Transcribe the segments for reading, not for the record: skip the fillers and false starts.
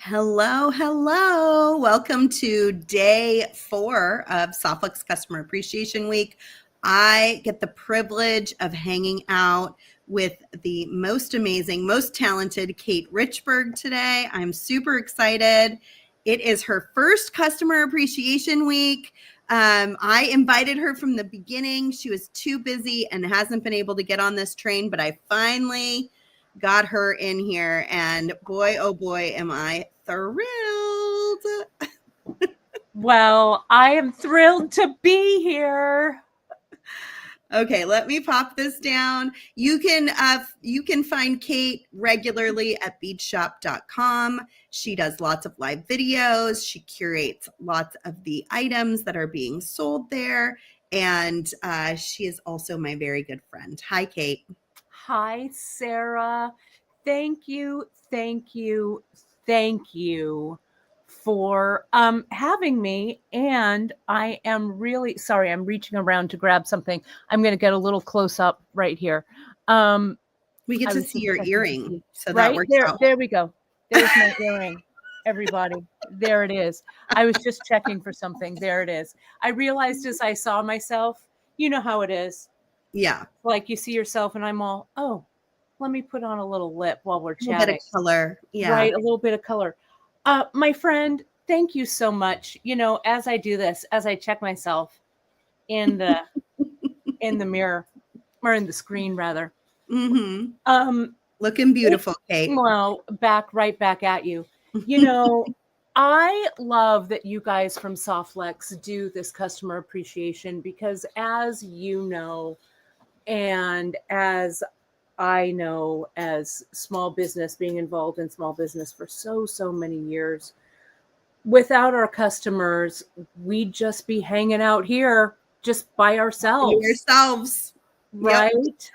Hello, hello. Welcome to day 4 of Softflex Customer Appreciation Week. I get the privilege of hanging out with the most amazing, most talented Kate Richbourg today. I'm super excited. It is her first Customer Appreciation Week. I invited her from the beginning. She was too busy and hasn't been able to get on this train, but I finally got her in here, and boy, oh boy, am I thrilled. Well, I am thrilled to be here. Okay, let me pop this down. You can find Kate regularly at beadshop.com. She does lots of live videos. She curates lots of the items that are being sold there, and she is also my very good friend. Hi, Kate. Hi, Sarah. Thank you for having me. And I am really sorry. I'm reaching around to grab something. I'm going to get a little close up right here. We get to see your earring, so right that works there. out. There we go. There's my earring. Everybody, there it is. I was just checking for something. There it is. I realized as I saw myself, you know how it is. Yeah. Like you see yourself and I'm all, oh, let me put on a little lip while we're chatting. A little bit of color. Yeah. Right. A little bit of color. My friend, thank you so much. You know, as I do this, as I check myself in the mirror or in the screen rather. Mm-hmm. Looking beautiful, Kate. Well, right back at you. You know, I love that you guys from Softflex do this customer appreciation because as you know, and as I know, as small business, being involved in small business for so many years, without our customers, we'd just be hanging out here just by ourselves. Right? Yep.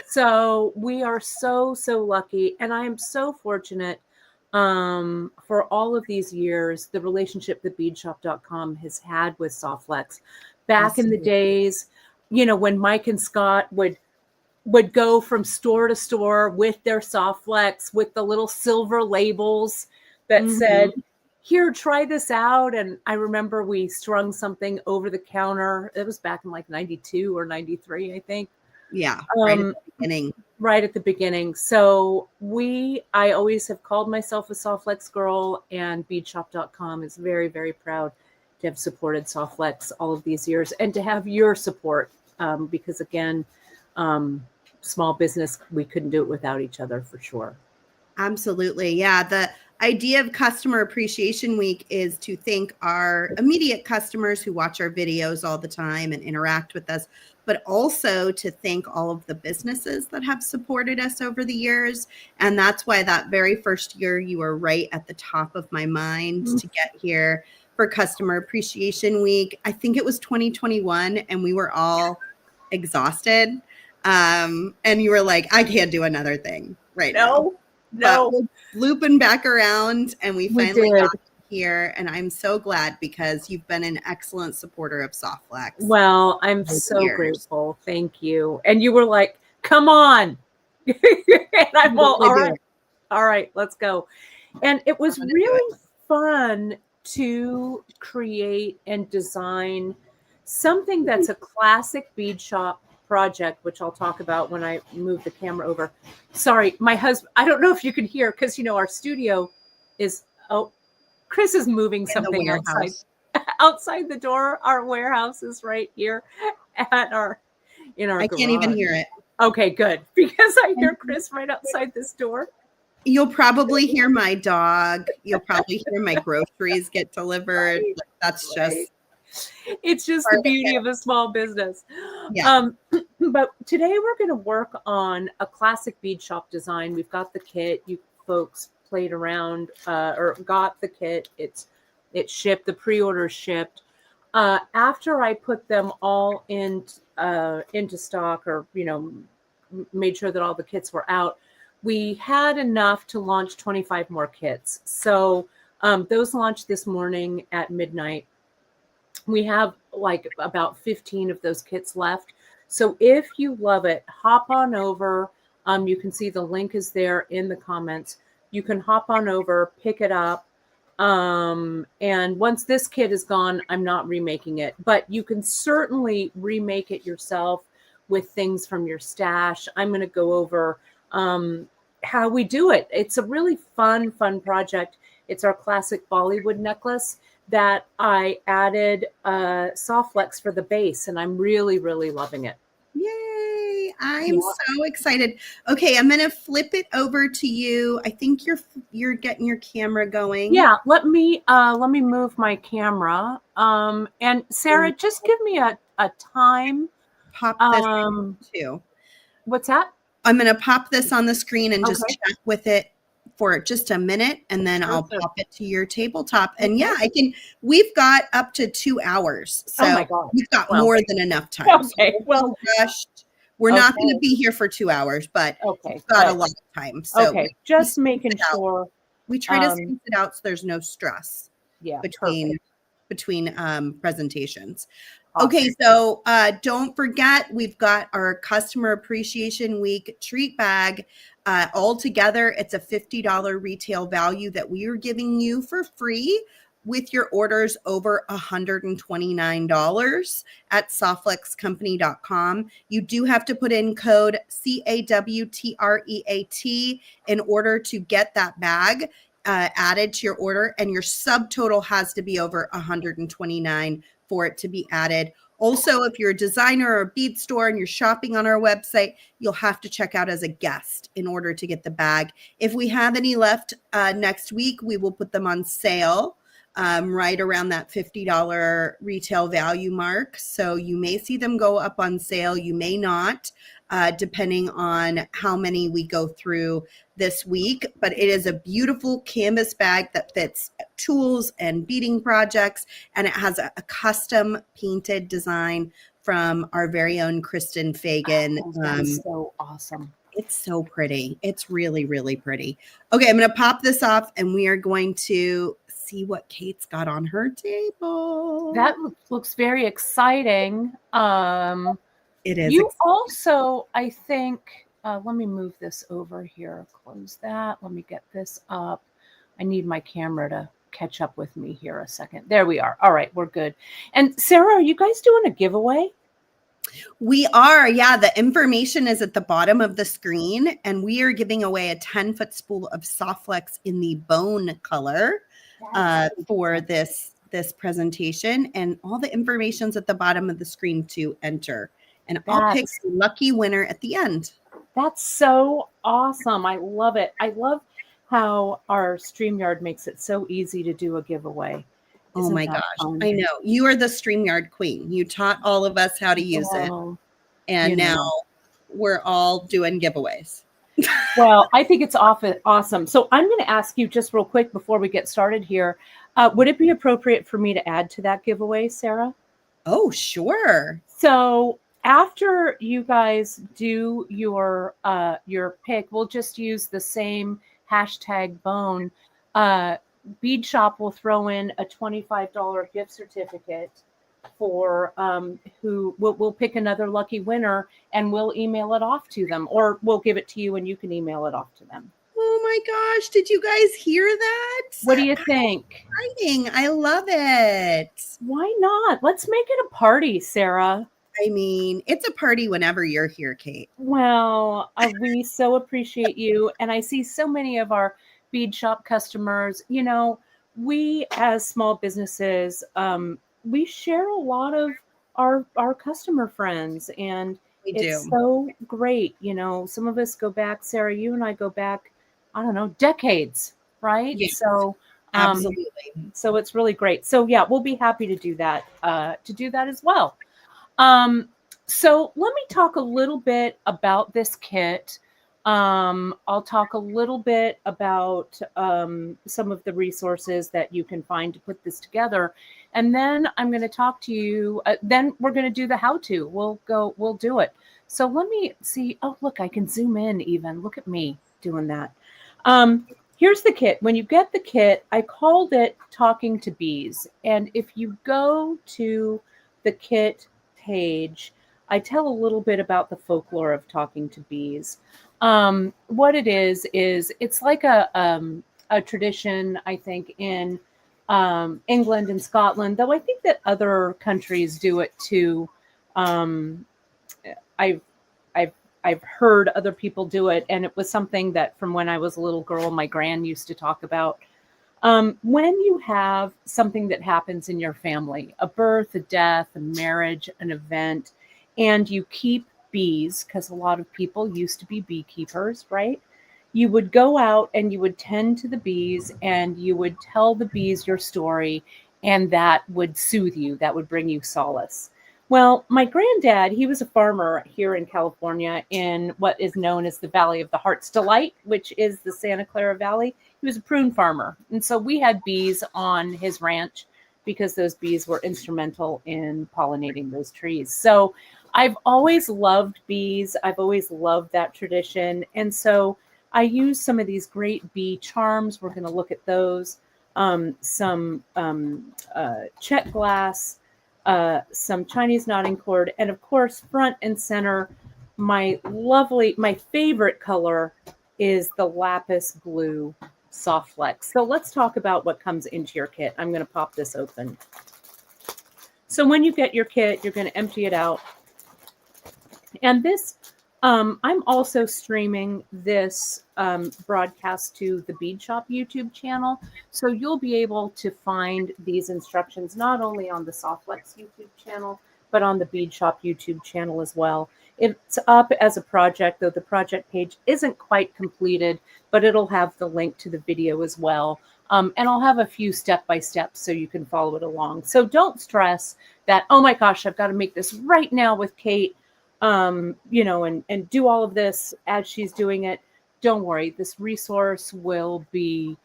So we are so lucky. And I am so fortunate for all of these years, the relationship that beadshop.com has had with Softflex. Back in the days, you know, when Mike and Scott would go from store to store with their Softflex with the little silver labels that said, here, try this out. And I remember we strung something over the counter. It was back in like 92 or 93, I think. Yeah, right at the beginning. Right at the beginning. So I always have called myself a Softflex girl, and beadshop.com is very, very proud to have supported Softflex all of these years and to have your support. Because again, small business, we couldn't do it without each other for sure. Absolutely. Yeah. The idea of Customer Appreciation Week is to thank our immediate customers who watch our videos all the time and interact with us, but also to thank all of the businesses that have supported us over the years. And that's why that very first year you were right at the top of my mind to get here for Customer Appreciation Week. I think it was 2021 and we were all exhausted. And you were like, I can't do another thing right now. But we're looping back around and we finally got here, and I'm so glad because you've been an excellent supporter of Softflex. Well, I'm so grateful. Thank you. And you were like, come on. And I'm all right, let's go. And it was really fun to create and design something that's a classic bead shop project, which I'll talk about when I move the camera over. Sorry, my husband, I don't know if you can hear because, you know, our studio is, Chris is moving something outside the door. Our warehouse is right here in our garage. Can't even hear it. Okay, good. Because I hear Chris right outside this door. You'll probably hear my dog. You'll probably hear my groceries get delivered. That's just... It's just the beauty of a small business. Yeah. But today we're going to work on a classic bead shop design. We've got the kit. You folks played around or got the kit. It's shipped. The pre-order shipped. After I put them all into stock, or made sure that all the kits were out, we had enough to launch 25 more kits. So those launched this morning at midnight. We have like about 15 of those kits left. So if you love it, hop on over. You can see the link is there in the comments. You can hop on over, pick it up. And once this kit is gone, I'm not remaking it, but you can certainly remake it yourself with things from your stash. I'm going to go over how we do it. It's a really fun project. It's our classic Bollywood necklace that I added soft flex for the base, and I'm really, really loving it. Yay! I'm so excited. Okay, I'm gonna flip it over to you. I think you're getting your camera going. Yeah, let me move my camera. And Sarah, just give me a time. Pop this too. What's that? I'm gonna pop this on the screen and just chat with it for just a minute, and then I'll pop it to your tabletop. And yeah, we've got up to 2 hours. So oh my God. We've got more than enough time. Okay. So well rushed. We're not going to be here for 2 hours, but we've got a lot of time. So just making sure. We try to space it out so there's no stress between presentations. Awesome. Okay, so don't forget, we've got our Customer Appreciation Week treat bag. All together, it's a $50 retail value that we are giving you for free with your orders over $129 at softflexcompany.com. You do have to put in code CAWTREAT in order to get that bag added to your order, and your subtotal has to be over $129 for it to be added. Also, if you're a designer or a bead store and you're shopping on our website, you'll have to check out as a guest in order to get the bag. If we have any left next week, we will put them on sale right around that $50 retail value mark. So you may see them go up on sale. You may not, depending on how many we go through this week. But it is a beautiful canvas bag that fits tools and beading projects. And it has a custom painted design from our very own Kristen Fagan. That's so awesome. It's so pretty. It's really, really pretty. Okay, I'm going to pop this off and we are going to see what Kate's got on her table. That looks very exciting. It is. You also, I think, let me move this over here. Close that. Let me get this up. I need my camera to catch up with me here a second. There we are. All right, we're good. And Sarah, are you guys doing a giveaway? We are. Yeah, the information is at the bottom of the screen, and we are giving away a 10-foot spool of soft flex in the bone color for this presentation, and all the information's at the bottom of the screen to enter. And I'll pick the lucky winner at the end. That's so awesome. I love it. I love how our StreamYard makes it so easy to do a giveaway. Oh my gosh. Fun? I know. You are the StreamYard queen. You taught all of us how to use it. And now we're all doing giveaways. Well, I think it's awesome. So I'm going to ask you just real quick before we get started here. Would it be appropriate for me to add to that giveaway, Sarah? Oh, sure. So after you guys do your pick, we'll just use the same #bone. Bead Shop will throw in a $25 gift certificate for who we'll pick another lucky winner, and we'll email it off to them, or we'll give it to you and you can email it off to them. Oh my gosh, did you guys hear that? What do you think? Exciting. I love it. Why not? Let's make it a party, Sarah. I mean, it's a party whenever you're here, Kate. Well, we so appreciate you. And I see so many of our bead shop customers. You know, we as small businesses, we share a lot of our customer friends, and it's so great. You know, some of us go back, Sarah, you and I go back, I don't know, decades, right? Yes, so absolutely. So it's really great. So yeah, we'll be happy to do that as well. So let me talk a little bit about this kit. I'll talk a little bit about some of the resources that you can find to put this together. And then I'm going to talk to you. Then we're going to do the how-to. We'll do it. So let me see. Oh, look, I can zoom in even. Look at me doing that. Here's the kit. When you get the kit, I called it Talking to Bees. And if you go to the kit page, I tell a little bit about the folklore of talking to bees. What it is it's like a tradition, I think, in England and Scotland, though I think that other countries do it too. Um, I've I've I've heard other people do it, and it was something that from when I was a little girl, my gran used to talk about. When you have something that happens in your family, a birth, a death, a marriage, an event, and you keep bees, because a lot of people used to be beekeepers, right? You would go out and you would tend to the bees and you would tell the bees your story, and that would soothe you, that would bring you solace. Well, my granddad, he was a farmer here in California in what is known as the Valley of the Heart's Delight, which is the Santa Clara Valley. He was a prune farmer. And so we had bees on his ranch because those bees were instrumental in pollinating those trees. So I've always loved bees. I've always loved that tradition. And so I use some of these great bee charms. We're going to look at those. Some check glass, some Chinese knotting cord, and of course, front and center, my favorite color is the lapis blue soft flex. So let's talk about what comes into your kit. I'm going to pop this open. So when you get your kit, you're going to empty it out. And this, I'm also streaming this broadcast to the Bead Shop YouTube channel. So you'll be able to find these instructions not only on the Softflex YouTube channel, but on the Bead Shop YouTube channel as well. It's up as a project, though the project page isn't quite completed, but it'll have the link to the video as well. And I'll have a few step-by-steps so you can follow it along. So don't stress that, oh my gosh, I've got to make this right now with Kate, you know, and do all of this as she's doing it. Don't worry, this resource will be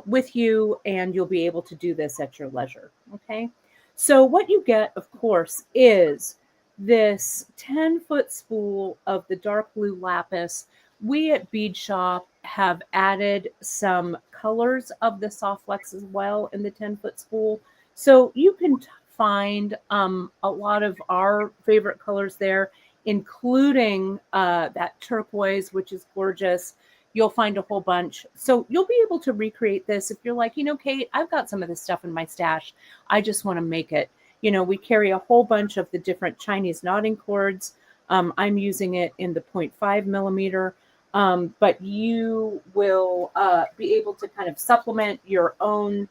with you, and you'll be able to do this at your leisure, okay? So what you get, of course, is this 10-foot spool of the dark blue lapis. We at Bead Shop have added some colors of the soft flex as well in the 10-foot spool. So you can find a lot of our favorite colors there, including that turquoise, which is gorgeous. You'll find a whole bunch. So you'll be able to recreate this if you're like, you know, Kate, I've got some of this stuff in my stash. I just want to make it. You know, we carry a whole bunch of the different Chinese knotting cords. I'm using it in the 0.5 millimeter, but you will be able to kind of supplement your own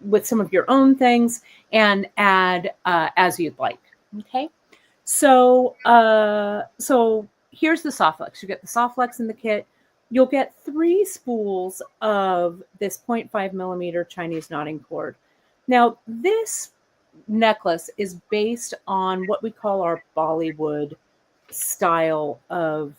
with some of your own things and add as you'd like. Okay, so so here's the soft flex. You get the soft flex in the kit. You'll get 3 spools of this 0.5 millimeter Chinese knotting cord. Now, this necklace is based on what we call our Bollywood style of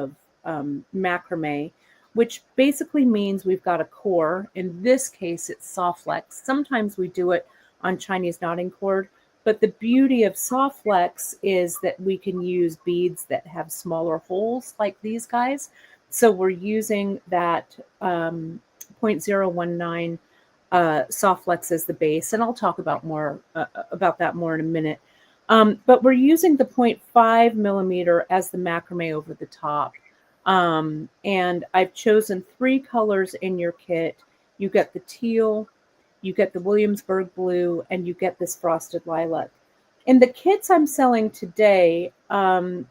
macrame, which basically means we've got a core. In this case, it's soft flex. Sometimes we do it on Chinese knotting cord, but the beauty of soft flex is that we can use beads that have smaller holes like these guys. So we're using that 0.019 soft flex as the base, and I'll talk about that more in a minute. But we're using the 0.5 millimeter as the macrame over the top. And I've chosen 3 colors in your kit. You get the teal, you get the Williamsburg blue, and you get this frosted lilac. In the kits I'm selling today, our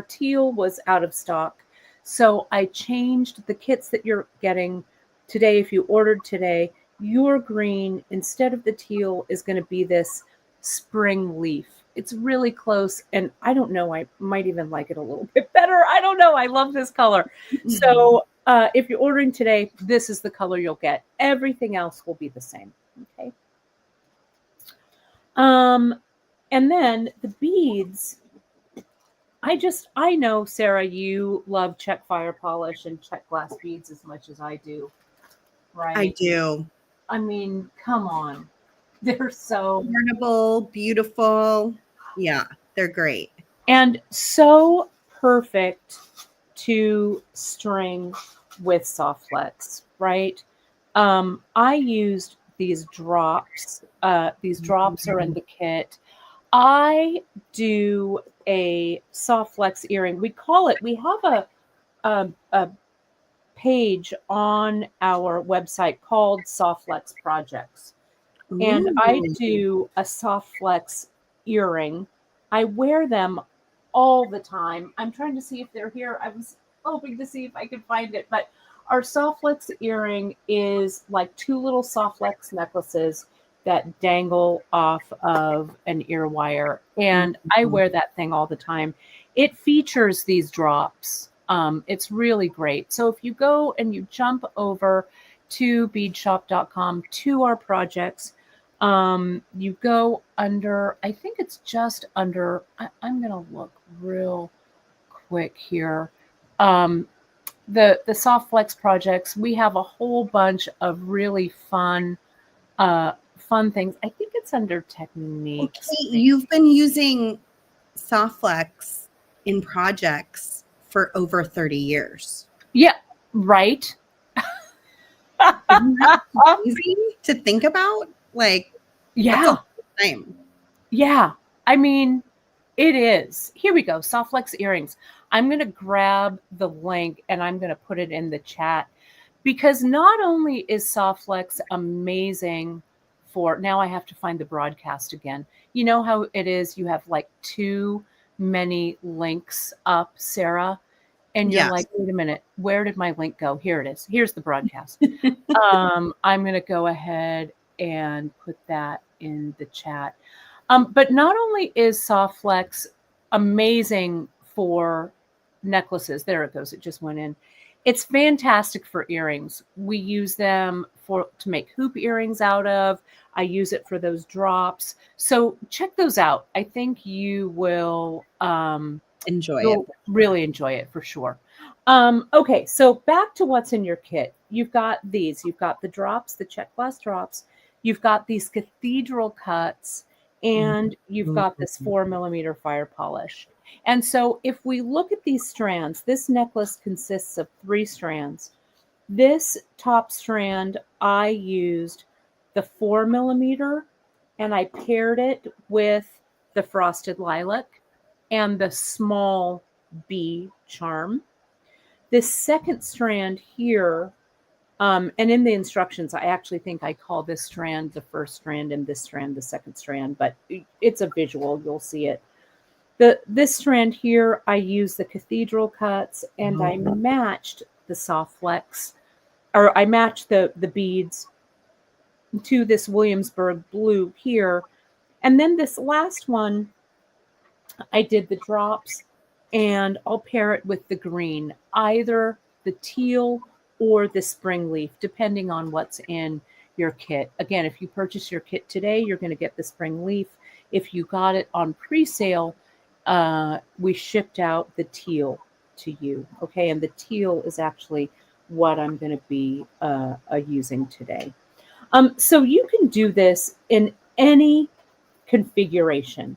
teal was out of stock. So I changed the kits that you're getting today. If you ordered today, your green, instead of the teal, is going to be this spring leaf. It's really close, and I don't know, I might even like it a little bit better. I don't know. I love this color. So if you're ordering today, this is the color you'll get. Everything else will be the same. Okay. And then the beads, I know, Sarah, you love check fire polish and check glass beads as much as I do, right? I do. I mean, come on. They're so affordable, beautiful. Yeah, they're great. And so perfect to string with soft flex, right? I used these drops. These drops are in the kit. I do a soft flex earring. We have a page on our website called Softflex Projects. And I Ooh. do a Softflex earring. I wear them all the time. I'm trying to see if they're here. I was hoping to see if I could find it, but our Softflex earring is like two little Softflex necklaces that dangle off of an ear wire. And I wear that thing all the time. It features these drops. It's really great. So if you go and you jump over to beadshop.com to our projects, you go under, I think it's just under, I'm going to look real quick here. The Softflex projects, we have a whole bunch of really fun things. I think it's under techniques. Okay, you've been using Softflex in projects for over 30 years. Yeah, right. Isn't that easy to think about? Like, Yeah. that's a long time. Yeah. I mean, it is. Here we go. Softflex earrings. I'm going to grab the link and I'm going to put it in the chat, because not only is Softflex amazing for, now I have to find the broadcast again. You know how it is, you have like too many links up, Sarah, and you're like, wait a minute, where did my link go? Here it is. Here's the broadcast. I'm going to go ahead and put that in the chat. But not only is Softflex amazing for necklaces, there it goes, it just went in. It's fantastic for earrings. We use them to make hoop earrings out of. I use it for those drops. So check those out. I think you will You'll really enjoy it for sure. Okay, so back to what's in your kit. You've got these. You've got the drops, the check glass drops. You've got these cathedral cuts, and you've got this 4mm fire polish. And so if we look at these strands, this necklace consists of 3 strands. This top strand, I used the 4mm, and I paired it with the frosted lilac and the small bee charm. This second strand here, and in the instructions, I actually think I call this strand the first strand and this strand the second strand, but it's a visual, you'll see it. This strand here, I used the cathedral cuts, and I matched the Softflex, or I matched the beads to this Williamsburg blue here. And then this last one, I did the drops, and I'll pair it with the green, either the teal or the spring leaf, depending on what's in your kit. Again, if you purchase your kit today, you're going to get the spring leaf. If you got it on pre-sale, we shipped out the teal to you. Okay, and the teal is actually what I'm going to be using today. So you can do this in any configuration,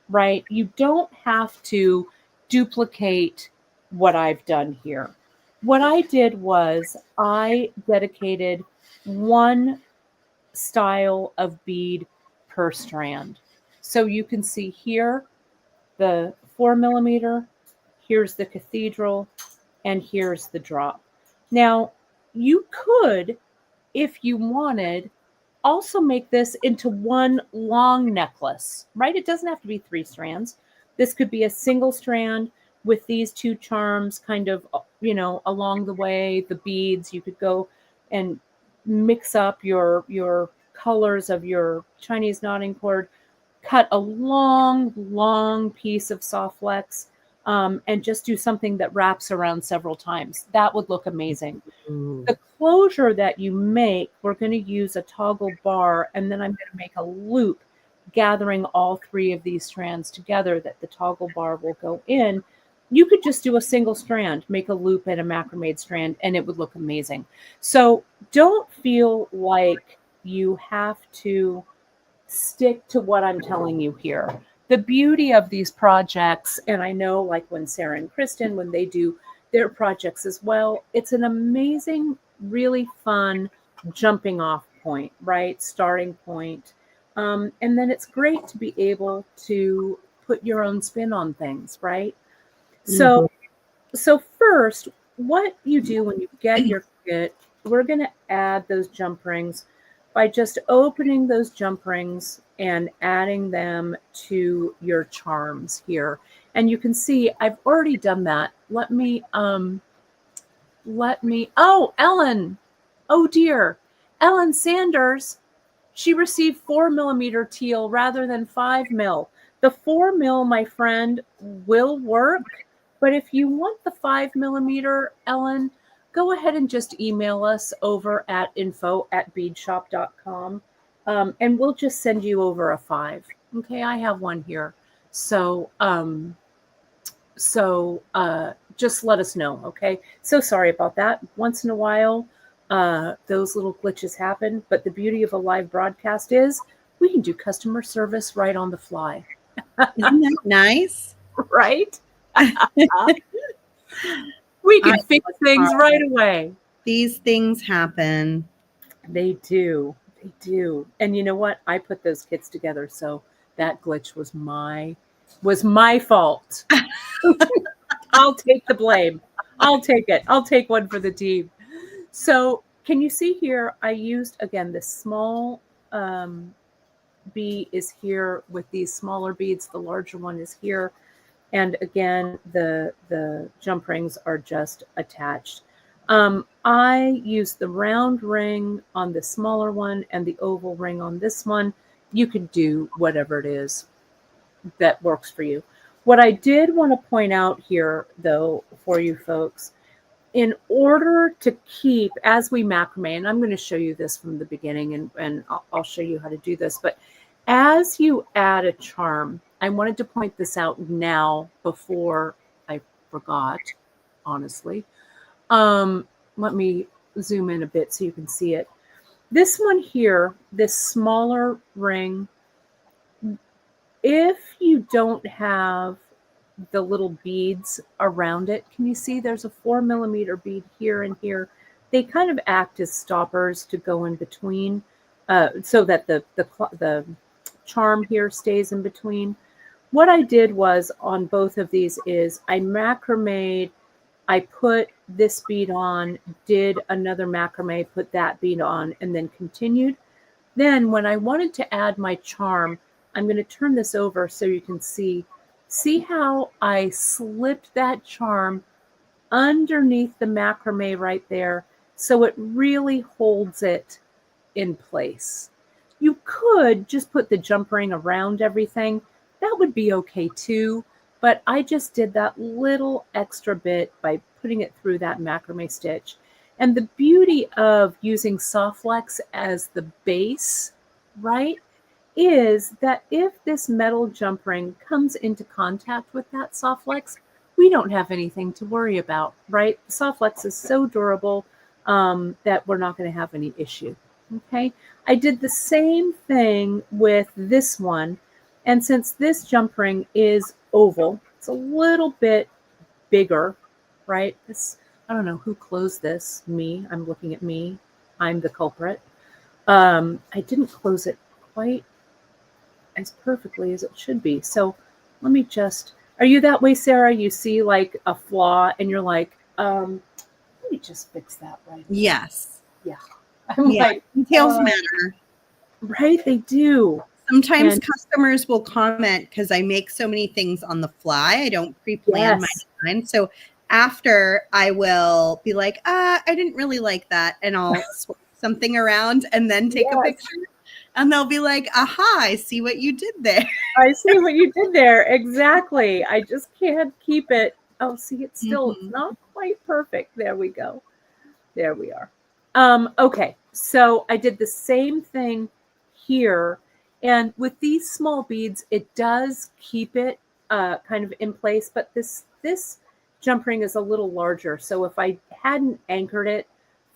right? You don't have to duplicate what I've done here. What I did was I dedicated one style of bead per strand. So you can see here the 4mm, here's the cathedral, and here's the drop. Now, you could, if you wanted, also make this into one long necklace, right? It doesn't have to be 3 strands. This could be a single strand with these 2 charms kind of, you know, along the way, the beads. You could go and mix up your colors of your Chinese knotting cord, cut a long piece of Softflex, and just do something that wraps around several times. That would look amazing. The closure that you make, we're going to use a toggle bar, and then I'm going to make a loop gathering all 3 of these strands together that the toggle bar will go in. You could just do a single strand, make a loop and a macrame strand, and it would look amazing. So don't feel like you have to stick to what I'm telling you here. The beauty of these projects, and I know like when Sarah and Kristen, when they do their projects as well, it's an amazing, really fun jumping off point, right? Starting point. And then it's great to be able to put your own spin on things, right? So first, what you do when you get your kit, we're going to add those jump rings by just opening those jump rings and adding them to your charms here. And you can see I've already done that. Let me, oh, Ellen, oh dear, Ellen Sanders, she received 4mm teal rather than 5mm. The 4mm, my friend, will work, but if you want the 5mm, Ellen, go ahead and just email us over at info@beadshop.com, and we'll just send you over a 5. Okay, I have one here. So, just let us know, okay? So sorry about that. Once in a while, those little glitches happen, but the beauty of a live broadcast is we can do customer service right on the fly. Isn't that nice? Right? We can fix things right away. These things happen. They do. They do. And you know what? I put those kits together, so that glitch was my fault. I'll take the blame. I'll take it. I'll take one for the team. So can you see here, I used, again, this small bead is here with these smaller beads. The larger one is here. And again, the jump rings are just attached. I used the round ring on the smaller one and the oval ring on this one. You could do whatever it is that works for you. What I did want to point out here, though, for you folks, in order to keep, as we macrame, and I'm going to show you this from the beginning, and I'll show you how to do this, but as you add a charm, I wanted to point this out now before I forgot, honestly. Let me zoom in a bit so you can see it. This one here, this smaller ring, if you don't have the little beads around it, can you see there's a 4mm bead here and here? They kind of act as stoppers to go in between, so that the charm here stays in between. What I did was on both of these is I macrameed, I put this bead on, did another macrame, put that bead on, and then continued. Then when I wanted to add my charm, I'm going to turn this over so you can see how I slipped that charm underneath the macrame right there, so it really holds it in place. You could just put the jump ring around everything. That would be okay too, but I just did that little extra bit by putting it through that macrame stitch. And the beauty of using Softflex as the base, right, is that if this metal jump ring comes into contact with that Softflex, we don't have anything to worry about, right? Softflex is so durable that we're not going to have any issue, okay? I did the same thing with this one, and since this jump ring is oval, it's a little bit bigger, right? This, I don't know who closed this, me. I'm looking at me. I'm the culprit. I didn't close it quite as perfectly as it should be. So let me just, are you that way, Sarah? You see like a flaw and you're like, let me just fix that right now. Yes. Yeah. I'm like, details matter. Right, they do. Sometimes customers will comment because I make so many things on the fly. I don't pre-plan my design. So after I will be like, I didn't really like that. And I'll swap something around and then take a picture. And they'll be like, aha, I see what you did there. I see what you did there. Exactly. I just can't keep it. Oh, see, it's still not quite perfect. There we go. There we are. Okay. So I did the same thing here. And with these small beads, it does keep it kind of in place. But this jump ring is a little larger. So if I hadn't anchored it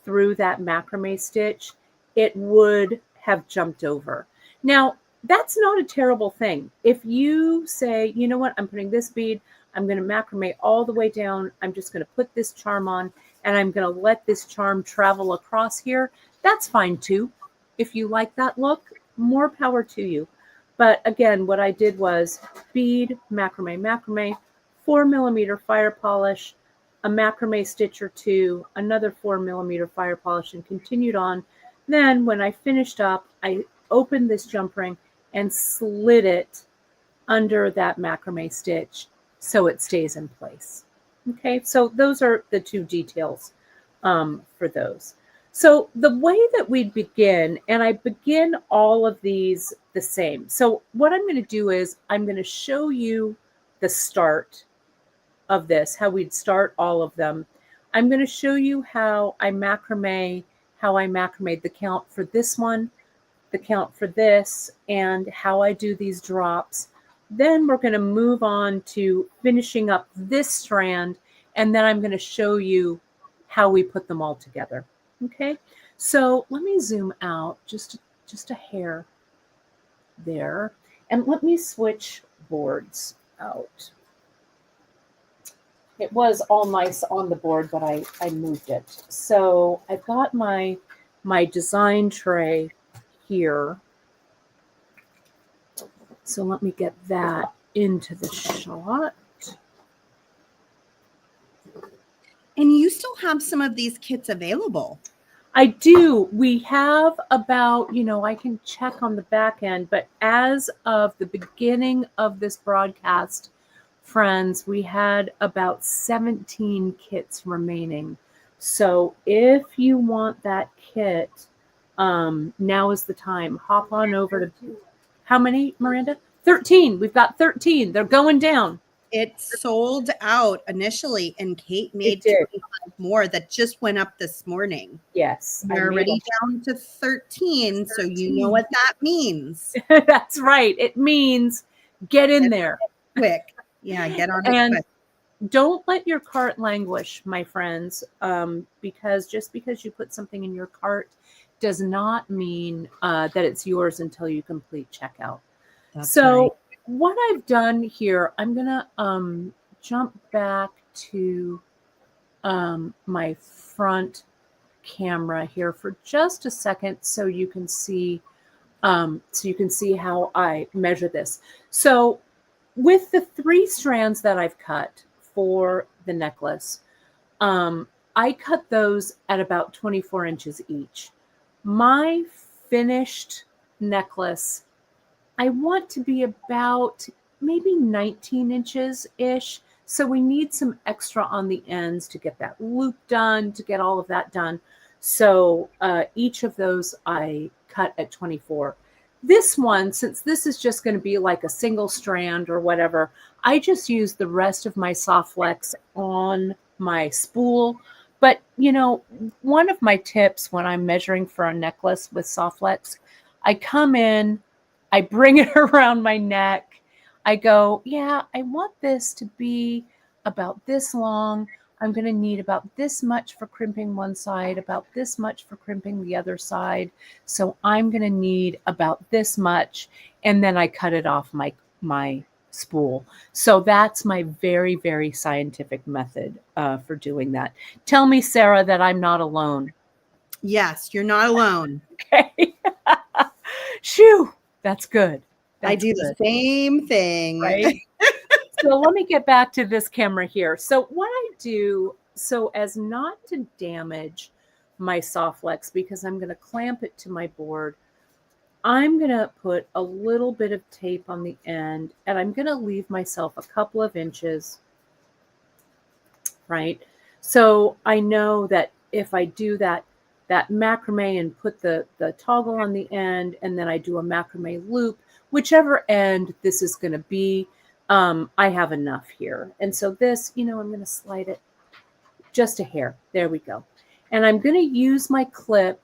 through that macrame stitch, it would have jumped over. Now, that's not a terrible thing. If you say, you know what, I'm putting this bead, I'm going to macrame all the way down. I'm just going to put this charm on and I'm going to let this charm travel across here. That's fine too. If you like that look, more power to you. But again, what I did was bead, macrame, macrame, 4mm fire polish, a macrame stitch or two, another 4mm fire polish, and continued on. Then when I finished up, I opened this jump ring and slid it under that macrame stitch so it stays in place. Okay, so those are the two details for those. So the way that we begin, and I begin all of these the same. So what I'm going to do is I'm going to show you the start of this, how we'd start all of them. I'm going to show you how I macrame the count for this one, the count for this, and how I do these drops. Then we're going to move on to finishing up this strand, and then I'm going to show you how we put them all together. Okay, so let me zoom out just a hair there, and let me switch boards out. It was all nice on the board, but I moved it. So I've got my design tray here. So let me get that into the shot. And you still have some of these kits available. I do. We have about, I can check on the back end, but as of the beginning of this broadcast, friends, we had about 17 kits remaining. So if you want that kit, now is the time. Hop on over to, how many, Miranda? 13. We've got 13. They're going down. It sold out initially, and Kate made 25 more that just went up this morning. Yes. We're already down to 13, so you know what that means. That's right. It means get in there. Quick. Yeah, get on it quick. Don't let your cart languish, my friends, because just because you put something in your cart does not mean that it's yours until you complete checkout. That's right. What I've done here, I'm going to jump back to my front camera here for just a second so you can see how I measure this. So with the 3 strands that I've cut for the necklace, I cut those at about 24 inches each. My finished necklace, I want to be about maybe 19 inches-ish. So we need some extra on the ends to get that loop done, to get all of that done. So each of those I cut at 24. This one, since this is just going to be like a single strand or whatever, I just use the rest of my soft flex on my spool. But, one of my tips when I'm measuring for a necklace with soft flex, I come in, I bring it around my neck. I go, yeah, I want this to be about this long. I'm going to need about this much for crimping one side, about this much for crimping the other side. So I'm going to need about this much. And then I cut it off my spool. So that's my very, very scientific method for doing that. Tell me, Sarah, that I'm not alone. Yes, you're not alone. Okay. Shoo. That's good. I do the same thing. Right? So let me get back to this camera here. So what I do, so as not to damage my soft flex, because I'm going to clamp it to my board, I'm going to put a little bit of tape on the end, and I'm going to leave myself a couple of inches, right? So I know that if I do that macrame and put the toggle on the end, and then I do a macrame loop, whichever end this is going to be, I have enough here. And so this, I'm going to slide it just a hair. There we go. And I'm going to use my clip,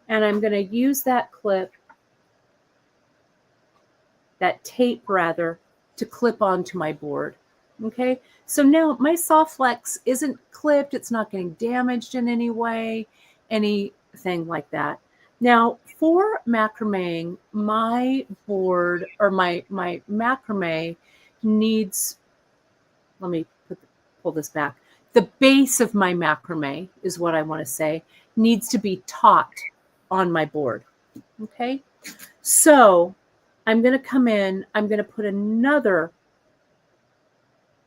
and I'm going to use that clip, that tape rather, to clip onto my board. Okay, so now my soft flex isn't clipped. It's not getting damaged in any way, anything like that. Now for macrameing, my board or my macrame needs, let me pull this back. The base of my macrame is what I want to say, needs to be taut on my board. Okay, so I'm going to come in, I'm going to put another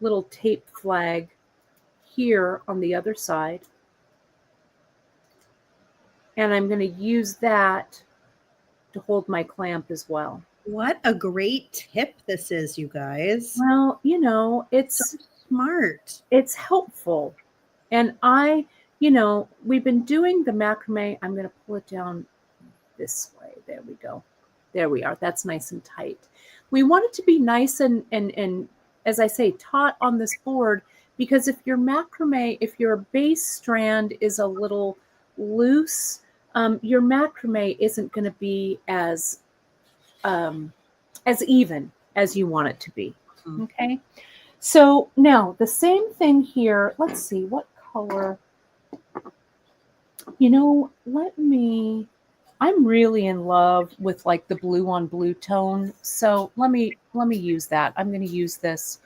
little tape flag here on the other side. And I'm going to use that to hold my clamp as well. What a great tip this is, you guys. Well, you know, it's so smart. It's helpful. And we've been doing the macrame. I'm going to pull it down this way. There we go. There we are. That's nice and tight. We want it to be nice and as I say, taut on this board, because if your macrame, if your base strand is a little loose, your macrame isn't going to be as even as you want it to be. Okay. So now the same thing here. Let's see what color. I'm really in love with like the blue on blue tone. So let me use that. I'm going to use this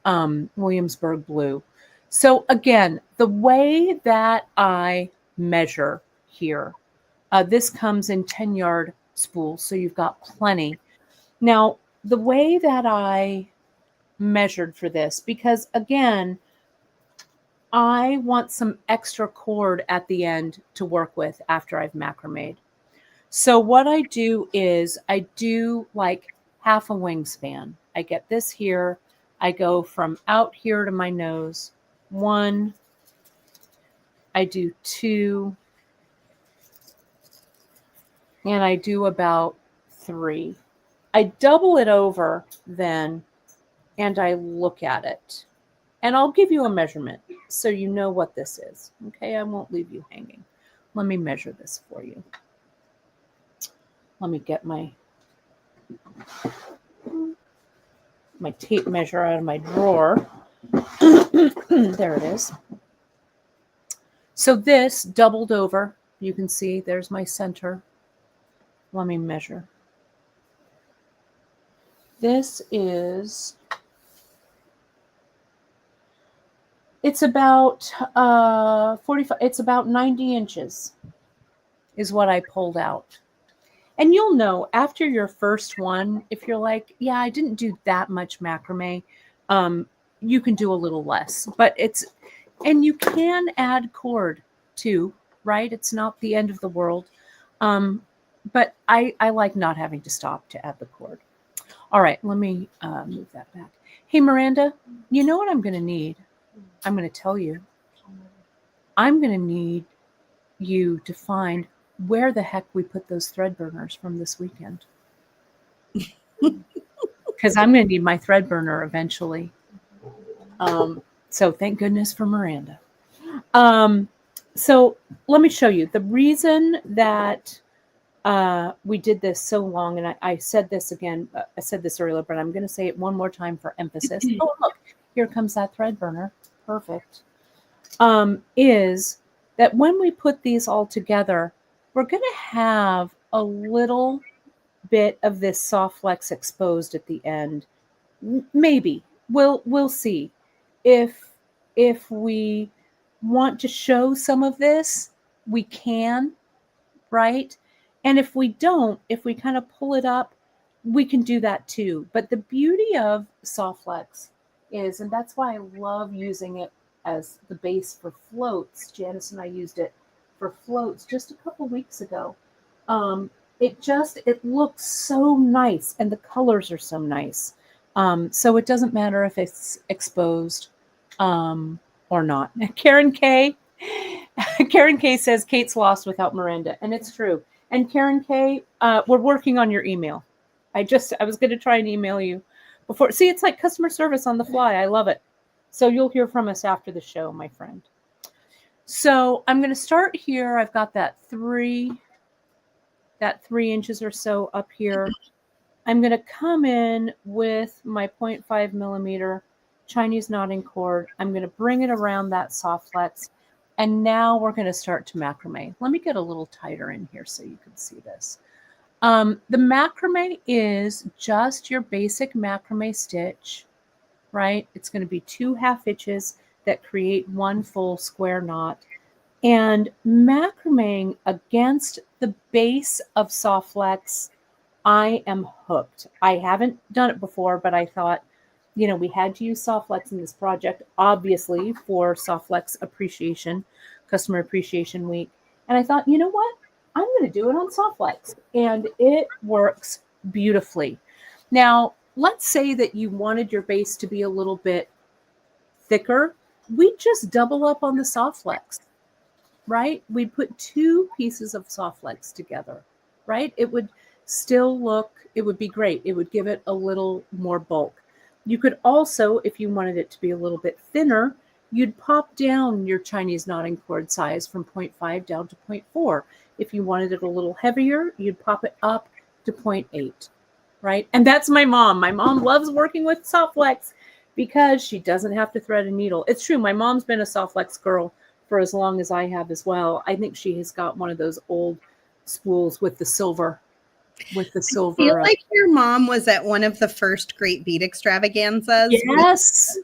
Williamsburg blue. So again, the way that I measure here, this comes in 10-yard spools, so you've got plenty. Now, the way that I measured for this, because again, I want some extra cord at the end to work with after I've macrameed. So what I do is I do like half a wingspan. I get this here. I go from out here to my nose. 1. I do 2. And I do about 3. I double it over then, and I look at it. And I'll give you a measurement so you know what this is. Okay, I won't leave you hanging. Let me measure this for you. Let me get my tape measure out of my drawer. There it is. So this doubled over, you can see there's my center. Let me measure. This is, it's about 45, it's about 90 inches is what I pulled out. And you'll know after your first one, if you're like, yeah, I didn't do that much macrame, you can do a little less. But and you can add cord too, right? It's not the end of the world. But I like not having to stop to add the cord. All right, let me move that back. Hey, Miranda, you know what I'm going to need? I'm going to tell you. I'm going to need you to find where the heck we put those thread burners from this weekend. Because I'm going to need my thread burner eventually. So thank goodness for Miranda. So let me show you. The reason that we did this so long, and I said this again, I said this earlier, but I'm going to say it one more time for emphasis. Oh, look, here comes that thread burner. Perfect. Is that when we put these all together, we're going to have a little bit of this soft flex exposed at the end. Maybe we'll see if we want to show some of this, we can, right? And if we don't, if we kind of pull it up, we can do that too. But the beauty of soft flex is, and that's why I love using it as the base for floats. Janice and I used it for floats just a couple weeks ago. It looks so nice, and the colors are so nice. So it doesn't matter if it's exposed or not. Karen K says Kate's lost without Miranda, and it's true. And Karen K, we're working on your email. I was going to try and email you before. See, it's like customer service on the fly. I love it. So you'll hear from us after the show, my friend. So I'm going to start here. I've got that 3 inches or so up here. I'm going to come in with my 0.5 millimeter Chinese knotting cord. I'm going to bring it around that soft flex. And now we're going to start to macrame. Let me get a little tighter in here so you can see this. The macrame is just your basic macrame stitch, right? It's going to be 2 half hitches that create 1 full square knot. And macrameing against the base of soft flex, I am hooked. I haven't done it before, but I thought, You know, we had to use Soft Flex in this project, obviously, for Soft Flex appreciation, Customer Appreciation Week. And I thought, you know what? I'm going to do it on Soft Flex. And it works beautifully. Now, let's say that you wanted your base to be a little bit thicker. We just double up on the Soft Flex, right? We'd put 2 pieces of Soft Flex together, right? It would still look, it would be great. It would give it a little more bulk. You could also, if you wanted it to be a little bit thinner, you'd pop down your Chinese knotting cord size from 0.5 down to 0.4. If you wanted it a little heavier, you'd pop it up to 0.8, right? And that's my mom. My mom loves working with Soft Flex because she doesn't have to thread a needle. It's true. My mom's been a Soft Flex girl for as long as I have as well. I think she has got one of those old spools with the silver. I feel like your mom was at one of the first Great Bead extravaganzas. Yes.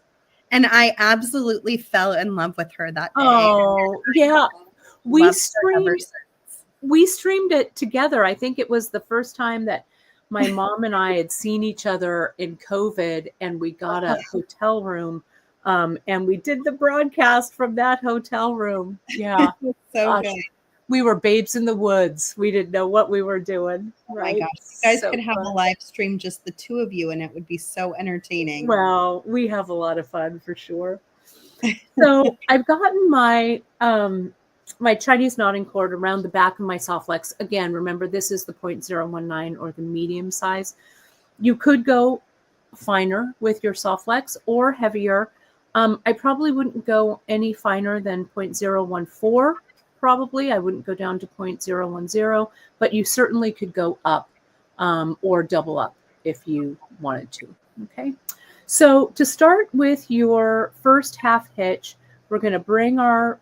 And I absolutely fell in love with her that day. Oh, yeah. We streamed it together. I think it was the first time that my mom and I had seen each other in COVID, and we got a hotel room, and we did the broadcast from that hotel room. Yeah. So good. We were babes in the woods. We didn't know what we were doing. Right? Oh my gosh. You guys could have a live stream, just the 2 of you, and it would be so entertaining. Well, we have a lot of fun for sure. So I've gotten my my Chinese knotting cord around the back of my Soft Flex. Again, remember, this is the 0.019 or the medium size. You could go finer with your Soft Flex or heavier. I probably wouldn't go any finer than 0.014. Probably I wouldn't go down to 0.010, but you certainly could go up or double up if you wanted to. Okay. So to start with your first half hitch, we're going to bring our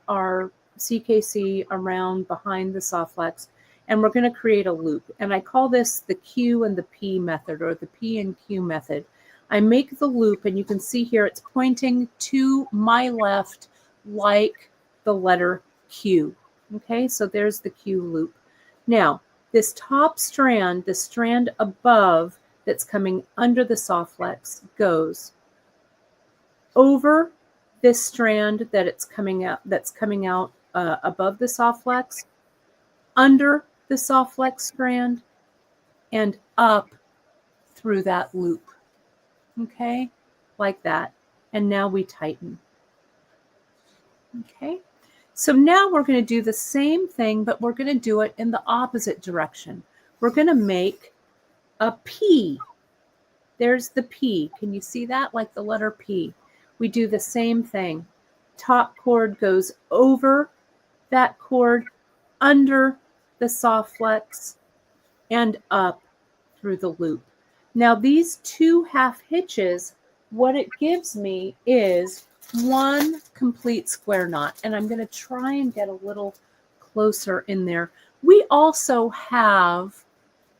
CKC around behind the Soft Flex, and we're going to create a loop. And I call this the Q and the P method, or the P and Q method. I make the loop, and you can see here it's pointing to my left like the letter Q. Okay, so there's the Q loop. Now, this top strand, the strand above that's coming under the Soft Flex, goes over this strand that's coming out above the Soft Flex, under the Soft Flex strand, and up through that loop. Okay, like that. And now we tighten. Okay. So now we're going to do the same thing, but we're going to do it in the opposite direction. We're going to make a P. There's the P. Can you see that? Like the letter P. We do the same thing. Top cord goes over that cord, under the Soft Flex, and up through the loop. Now these 2 half hitches, what it gives me is 1 complete square knot, and I'm going to try and get a little closer in there. We also have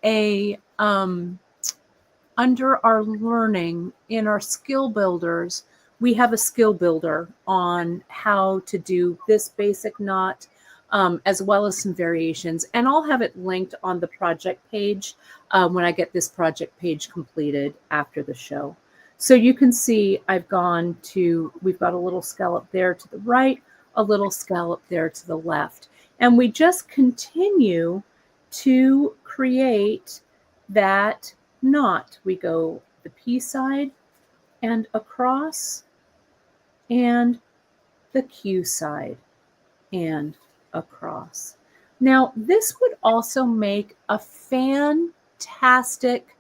a under our learning in our skill builders, we have a skill builder on how to do this basic knot, as well as some variations, and I'll have it linked on the project page when I get this project page completed after the show. So you can see we've got a little scallop there to the right, a little scallop there to the left. And we just continue to create that knot. We go the P side and across, and the Q side and across. Now, this would also make a fantastic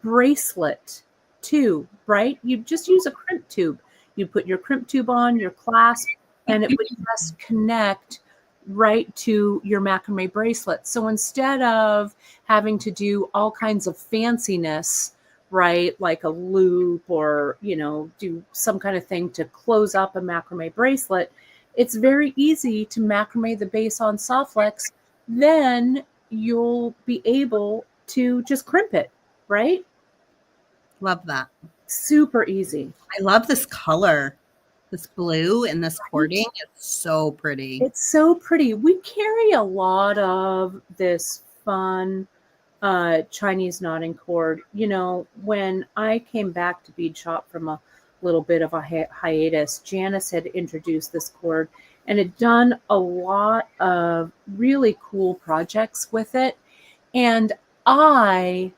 bracelet too, right? You just use a crimp tube. You put your crimp tube on, your clasp, and it would just connect right to your macrame bracelet. So instead of having to do all kinds of fanciness, right, like a loop or, do some kind of thing to close up a macrame bracelet, it's very easy to macrame the base on Soft Flex. Then you'll be able to just crimp it, right? Love that. Super easy. I love this color. This blue and this cording is so pretty. It's so pretty. We carry a lot of this fun Chinese knotting cord. You know, when I came back to bead shop from a little bit of a hiatus, Janice had introduced this cord and had done a lot of really cool projects with it. And I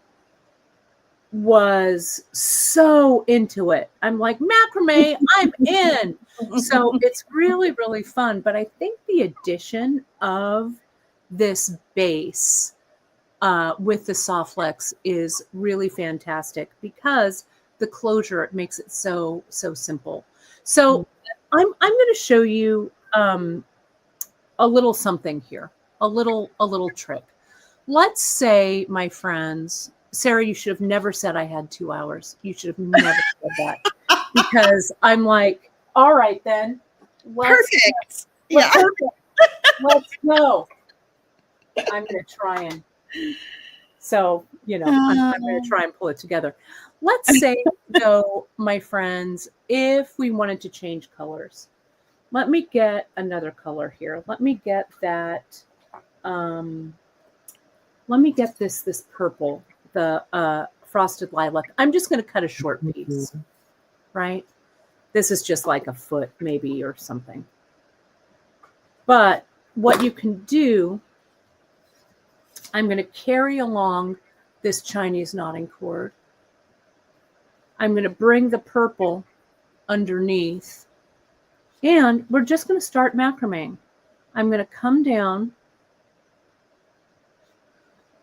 was so into it. I'm like, macrame, I'm in. So it's really, really fun. But I think the addition of this base with the Softlex is really fantastic because the closure, it makes it so simple. So I'm going to show you a little something here, a little trick. Let's say, my friends, Sarah, you should have never said I had 2 hours. You should have never said that, because I'm like, all right then, Perfect. Yeah, let's go. I'm going to try and, so, you know, I'm going to try and pull it together. Let's say, though, my friends, if we wanted to change colors, let me get another color here. Let me get that, let me get this purple, the frosted lilac. I'm just going to cut a short piece, right? This is just like a foot maybe or something. But what you can do, I'm going to carry along this Chinese knotting cord. I'm going to bring the purple underneath, and we're just going to start macrameing. I'm going to come down.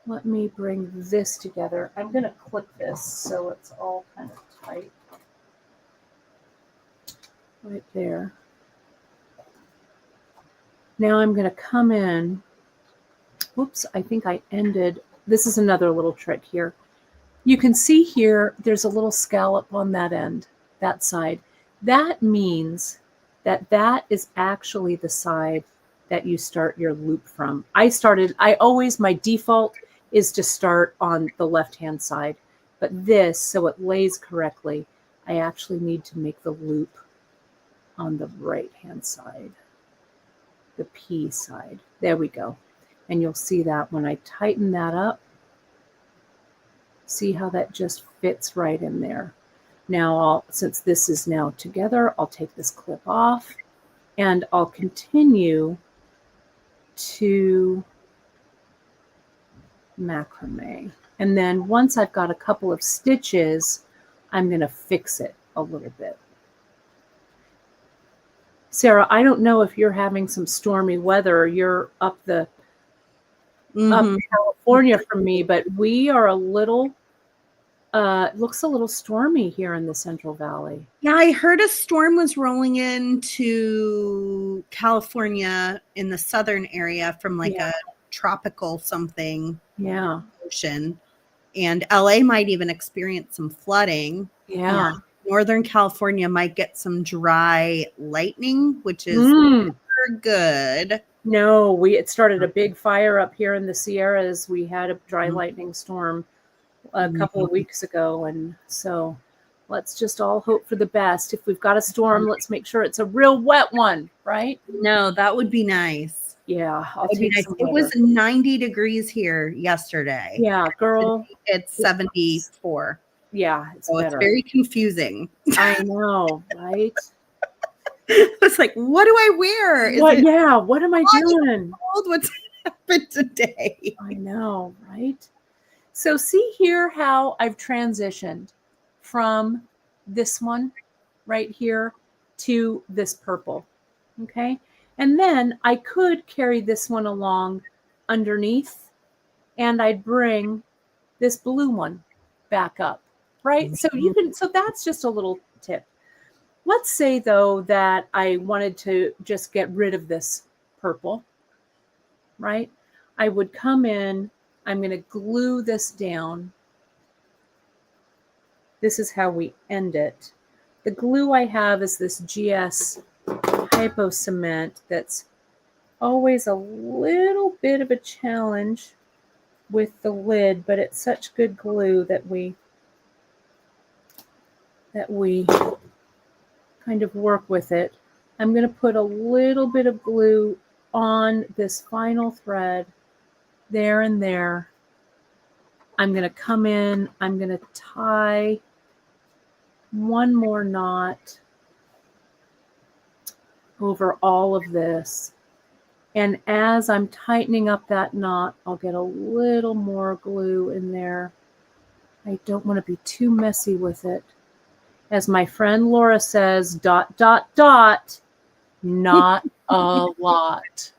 Let me bring this together. I'm going to clip this so it's all kind of tight. Right there. Now I'm going to come in. Whoops, I think I ended. This is another little trick here. You can see here, there's a little scallop on that end, that side. That means that that is actually the side that you start your loop from. My default is to start on the left-hand side, but this, so it lays correctly, I actually need to make the loop on the right-hand side, the P side. There we go. And you'll see that when I tighten that up, see how that just fits right in there. Now, since this is now together, I'll take this clip off and I'll continue to macrame. And then once I've got a couple of stitches, I'm going to fix it a little bit. Sarah, I don't know if you're having some stormy weather. You're up up in California from me, but we are a little, it looks a little stormy here in the Central Valley. Yeah, I heard a storm was rolling into California in the southern area from like a tropical something ocean. And LA might even experience some flooding. Yeah. Northern California might get some dry lightning, which is never good. No, it started a big fire up here in the Sierras. We had a dry lightning storm a couple of weeks ago. And so let's just all hope for the best. If we've got a storm, let's make sure it's a real wet one, right? No, that would be nice. Yeah. I'll take some it was 90 degrees here yesterday. Yeah, girl. It's 74. Yeah, it's better. It's very confusing. I know, right? It's like, what do I wear? What am I doing? What's happened today? I know, right? So see here how I've transitioned from this one right here to this purple, okay? And then I could carry this one along underneath, and I'd bring this blue one back up, right? So so that's just a little tip. Let's say, though, that I wanted to just get rid of this purple, right? I would come in, I'm going to glue this down. This is how we end it. The glue I have is this GS Hypo Cement that's always a little bit of a challenge with the lid, but it's such good glue that we kind of work with it. I'm going to put a little bit of glue on this final thread there and there. I'm going to come in, I'm going to tie one more knot over all of this. And as I'm tightening up that knot, I'll get a little more glue in there. I don't want to be too messy with it. As my friend Laura says, ... not a lot.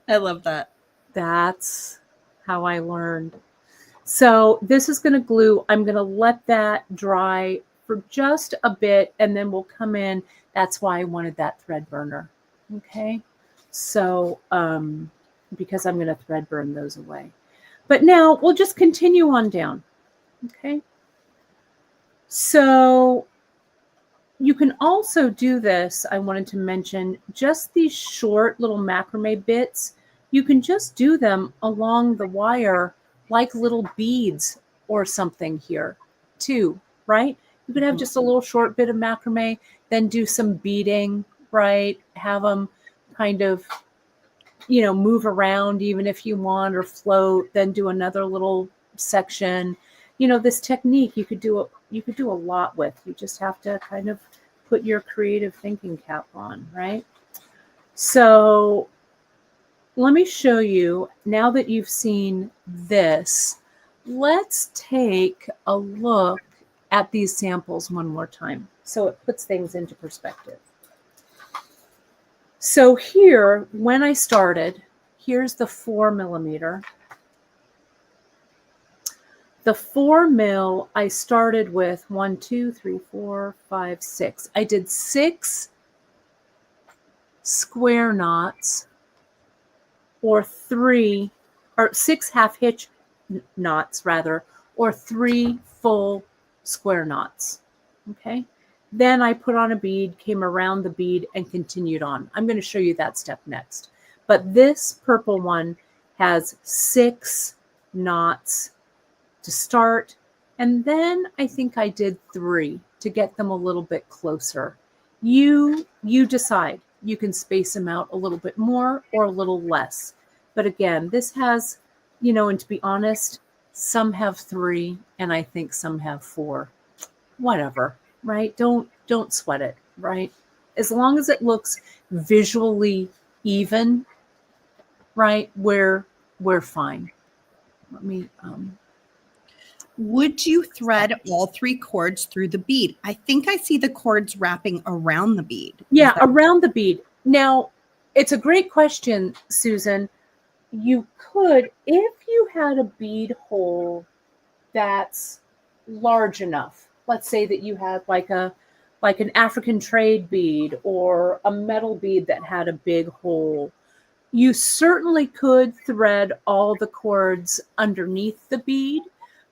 I love that. That's how I learned. So this is going to glue. I'm going to let that dry for just a bit, and then we'll come in. That's why I wanted that thread burner. Okay. So, because I'm going to thread burn those away. But now we'll just continue on down. Okay. So you can also do this. I wanted to mention just these short little macrame bits. You can just do them along the wire like little beads or something here too, right? You could have just a little short bit of macrame, then do some beading, right? Have them kind of, you know, move around even if you want, or float, then do another little section. You know, this technique you could do a lot with. You just have to kind of put your creative thinking cap on, right? So let me show you, now that you've seen this, let's take a look at these samples one more time so it puts things into perspective. So here, when I started, here's the 4 millimeter. The 4 mil, I started with 1, 2, 3, 4, 5, 6. I did 6 square knots, or 6 half hitch knots rather, or 3 full square knots. Okay. Then I put on a bead, came around the bead, and continued on. I'm going to show you that step next. But this purple one has 6 knots to start, and then I think I did 3 to get them a little bit closer. You decide. You can space them out a little bit more or a little less. But again, this has, you know, and to be honest, some have 3 and I think some have 4. Whatever, right? Don't sweat it, right? As long as it looks visually even, right? We're fine. Let me Would you thread all 3 cords through the bead? I think I see the cords wrapping around the bead. Yeah, around the bead. Now, it's a great question, Susan. You could, if you had a bead hole that's large enough. Let's say that you had like an African trade bead or a metal bead that had a big hole. You certainly could thread all the cords underneath the bead,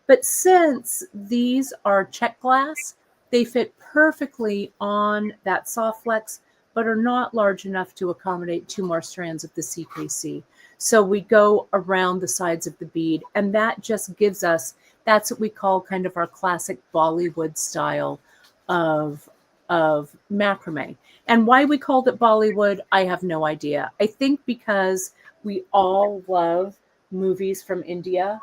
but since these are check glass, they fit perfectly on that soft flex, but are not large enough to accommodate 2 more strands of the CKC. So we go around the sides of the bead, and that just gives us, that's what we call kind of our classic Bollywood style of macrame. And why we called it Bollywood, I have no idea. I think because we all love movies from India,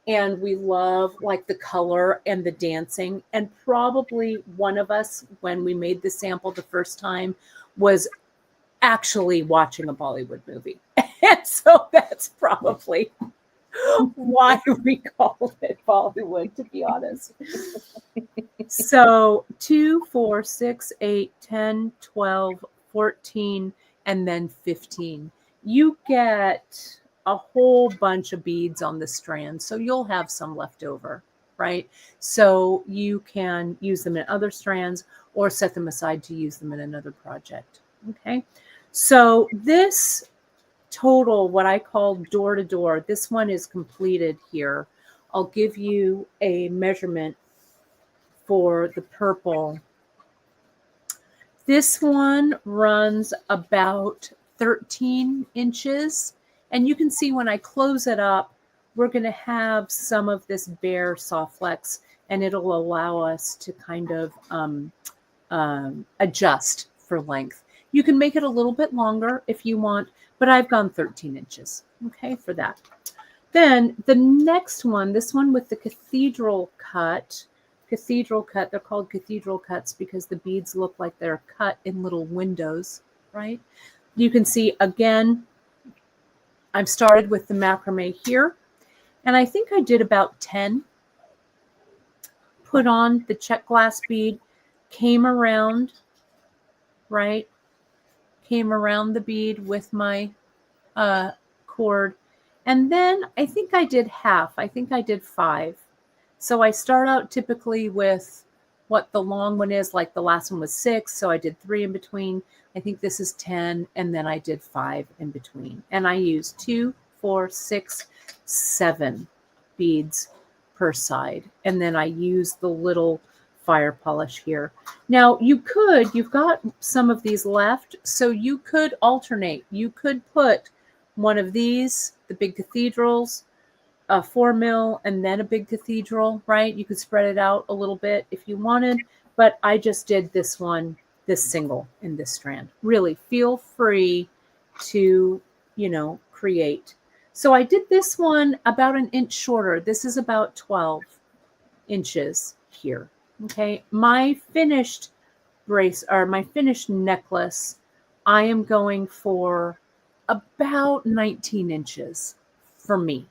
and we love like the color and the dancing. And probably one of us, when we made the sample the first time, was actually watching a Bollywood movie. And so that's probably why we call it Bollywood, to be honest. So 2, 4, 6, 8, 10, 12, 14, and then 15. You get a whole bunch of beads on the strand, so you'll have some left over, right? So you can use them in other strands or set them aside to use them in another project, okay? So this total, what I call door to door, this one is completed here. I'll give you a measurement for the purple. This one runs about 13 inches. And you can see when I close it up, we're going to have some of this bare soft flex, and it'll allow us to kind of adjust for length. You can make it a little bit longer if you want, but I've gone 13 inches, okay, for that. Then the next one, this one with the cathedral cut, they're called cathedral cuts because the beads look like they're cut in little windows, right? You can see, again, I've started with the macrame here, and I think I did about 10. Put on the check glass bead, came around, right? Came around the bead with my cord. And then I think I did half. I think I did 5. So I start out typically with what the long one is, like the last one was 6. So I did 3 in between. I think this is 10. And then I did 5 in between. And I used 2, 4, 6, 7 beads per side. And then I use the little fire polish here. Now you've got some of these left, so you could alternate. You could put one of these, the big cathedrals, a 4 mil, and then a big cathedral, right? You could spread it out a little bit if you wanted, but I just did this one, this single in this strand. Really feel free to, create. So I did this one about an inch shorter. This is about 12 inches here. Okay, my finished my finished necklace, I am going for about 19 inches for me.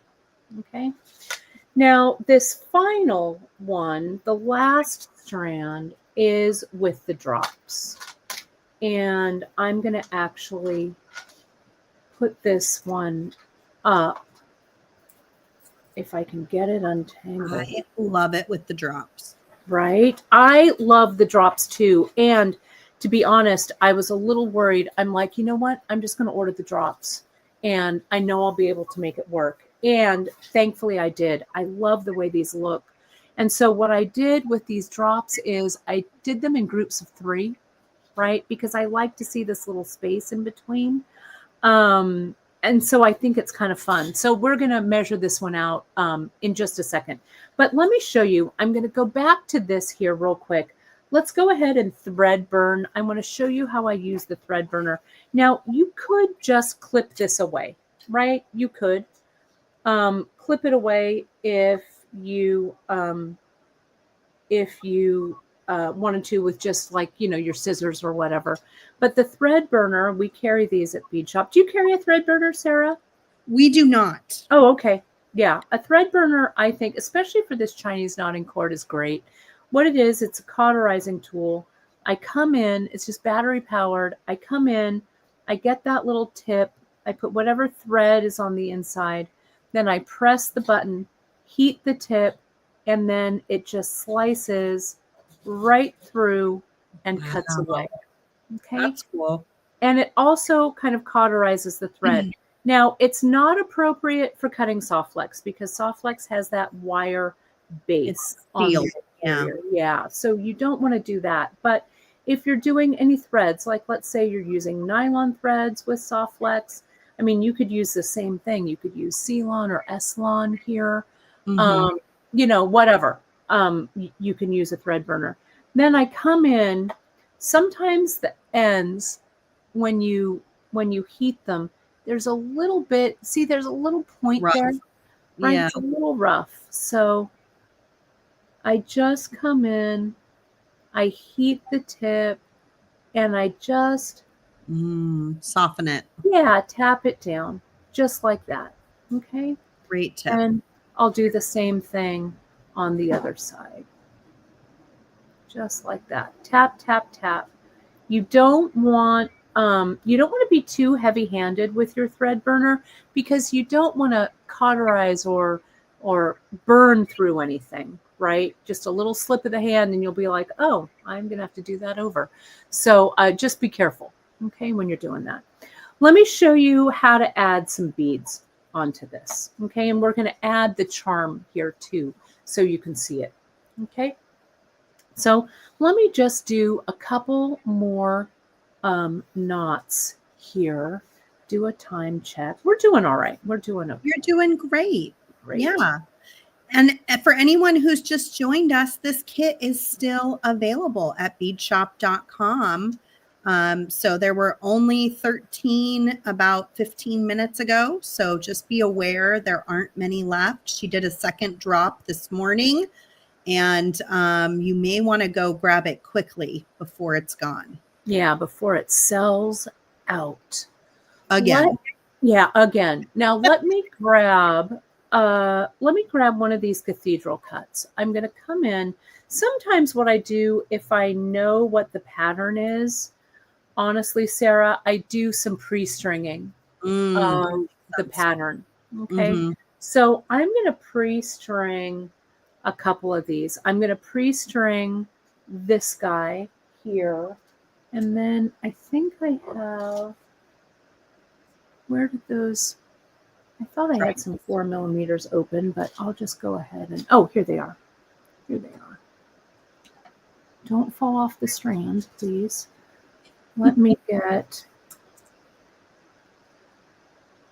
Okay, now this final one, the last strand, is with the drops, and I'm going to actually put this one up if I can get it untangled. I love it with the drops. Right? I love the drops too. And to be honest, I was a little worried. I'm like, you know what? I'm just going to order the drops and I know I'll be able to make it work. And thankfully I did. I love the way these look. And so what I did with these drops is I did them in groups of 3, right? Because I like to see this little space in between. And so I think it's kind of fun. So we're going to measure this one out in just a second. But let me show you. I'm going to go back to this here real quick. Let's go ahead and thread burn. I want to show you how I use the thread burner. Now, you could just clip this away, right? You could clip it away if you wanted to with just like, your scissors or whatever. But the thread burner, we carry these at Bead Shop. Do you carry a thread burner, Sarah? We do not. Oh, okay. Yeah. A thread burner, I think, especially for this Chinese knotting cord, is great. What it is, it's a cauterizing tool. I come in, it's just battery powered. I come in, I get that little tip. I put whatever thread is on the inside. Then I press the button, heat the tip, and then it just slices right through and cuts away. Okay. That's cool. And it also kind of cauterizes the thread. Now, it's not appropriate for cutting soft flex because soft flex has that wire base on the interior. Yeah. So you don't want to do that. But if you're doing any threads, like let's say you're using nylon threads with soft flex, I mean, you could use the same thing. You could use Ceylon or Eslon here. Whatever. You can use a thread burner. Then I come in. Sometimes the ends, when you heat them, there's a little bit. See, there's a little point rough there, right? Yeah. It's a little rough. So I just come in, I heat the tip, and I just soften it. Yeah, tap it down just like that. Okay. Great tip. And I'll do the same thing on the other side. Just like that. Tap, tap, tap. You don't want to be too heavy-handed with your thread burner because you don't want to cauterize or burn through anything, right? Just a little slip of the hand and you'll be like, oh, I'm going to have to do that over. So just be careful, okay, when you're doing that. Let me show you how to add some beads onto this, okay? And we're going to add the charm here too so you can see it, okay? So let me just do a couple more knots here. Do a time check. We're doing all right. We're doing okay. You're doing great. Yeah. And for anyone who's just joined us, this kit is still available at beadshop.com. So there were only 13 about 15 minutes ago. So just be aware there aren't many left. She did a second drop this morning, and you may want to go grab it quickly before it's gone. Yeah, before it sells out. Again. Again. Now let me grab one of these cathedral cuts. I'm going to come in. Sometimes what I do, if I know what the pattern is, honestly, Sarah, I do some pre-stringing of the pattern. Okay. Mm-hmm. So I'm going to pre-string a couple of these. I'm going to pre-string this guy here. And then I think I have, where did those, I thought I had some 4 millimeters open, but I'll just go ahead and, oh, here they are. Here they are. Don't fall off the strand, please. Let me get,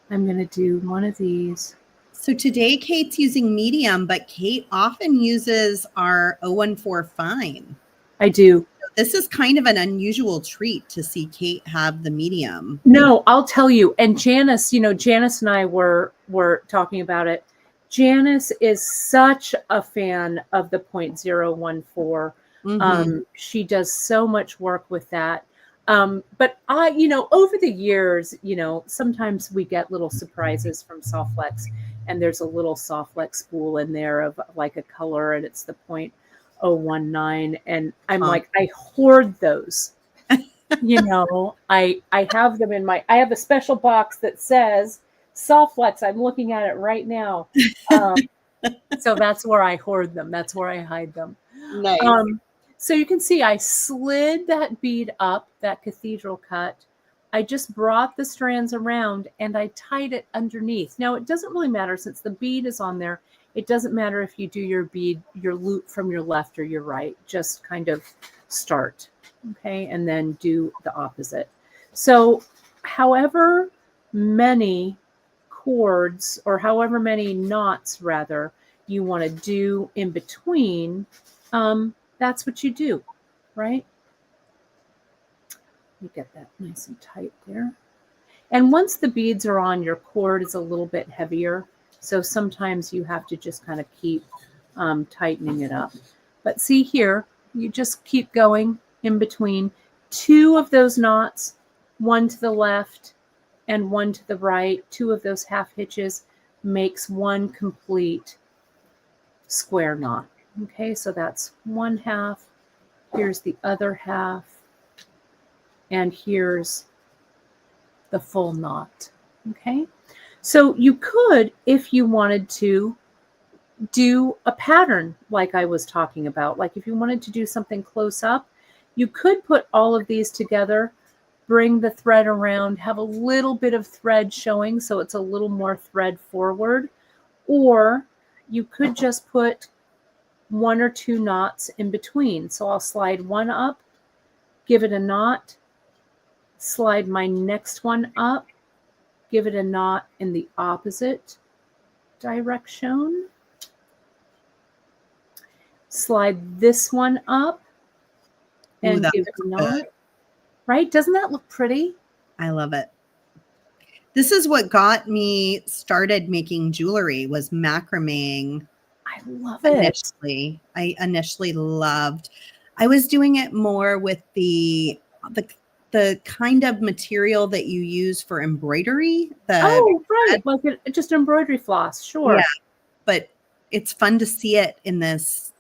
I'm going to do one of these. So today Kate's using medium, but Kate often uses our 014 fine. I do. This is kind of an unusual treat to see Kate have the medium. No, I'll tell you. And Janice, Janice and I were talking about it. Janice is such a fan of the 0.014. Mm-hmm. She does so much work with that. But I, over the years, sometimes we get little surprises from Softflex, and there's a little Softflex spool in there of like a color, and it's the 0.019. And I'm like, I hoard those. I have them in I have a special box that says Softflex. I'm looking at it right now. So that's where I hoard them. That's where I hide them. Nice. So you can see I slid that bead up, that cathedral cut. I just brought the strands around and I tied it underneath. Now it doesn't really matter since the bead is on there. It doesn't matter if you do your loop from your left or your right. Just kind of start, okay, and then do the opposite. So however many cords, or however many knots rather, you want to do in between, that's what you do, right? You get that nice and tight there. And once the beads are on, your cord is a little bit heavier. So sometimes you have to just kind of keep tightening it up. But see here, you just keep going in between 2 of those knots, 1 to the left and 1 to the right. 2 of those half hitches makes 1 complete square knot. Okay, so that's 1 half. Here's the other half. And here's the full knot. Okay, so you could, if you wanted to, do a pattern like I was talking about. Like if you wanted to do something close up, you could put all of these together, bring the thread around, have a little bit of thread showing so it's a little more thread forward, or you could just put 1 or 2 knots in between. So I'll slide 1 up, give it a knot, slide my next one up, give it a knot in the opposite direction, slide this one up, and give it a knot. Right? Doesn't that look pretty? I love it. This is what got me started making jewelry, was macrameing. I love it. I initially loved. I was doing it more with the kind of material that you use for embroidery. Right, like just embroidery floss, sure. Yeah, but it's fun to see it in this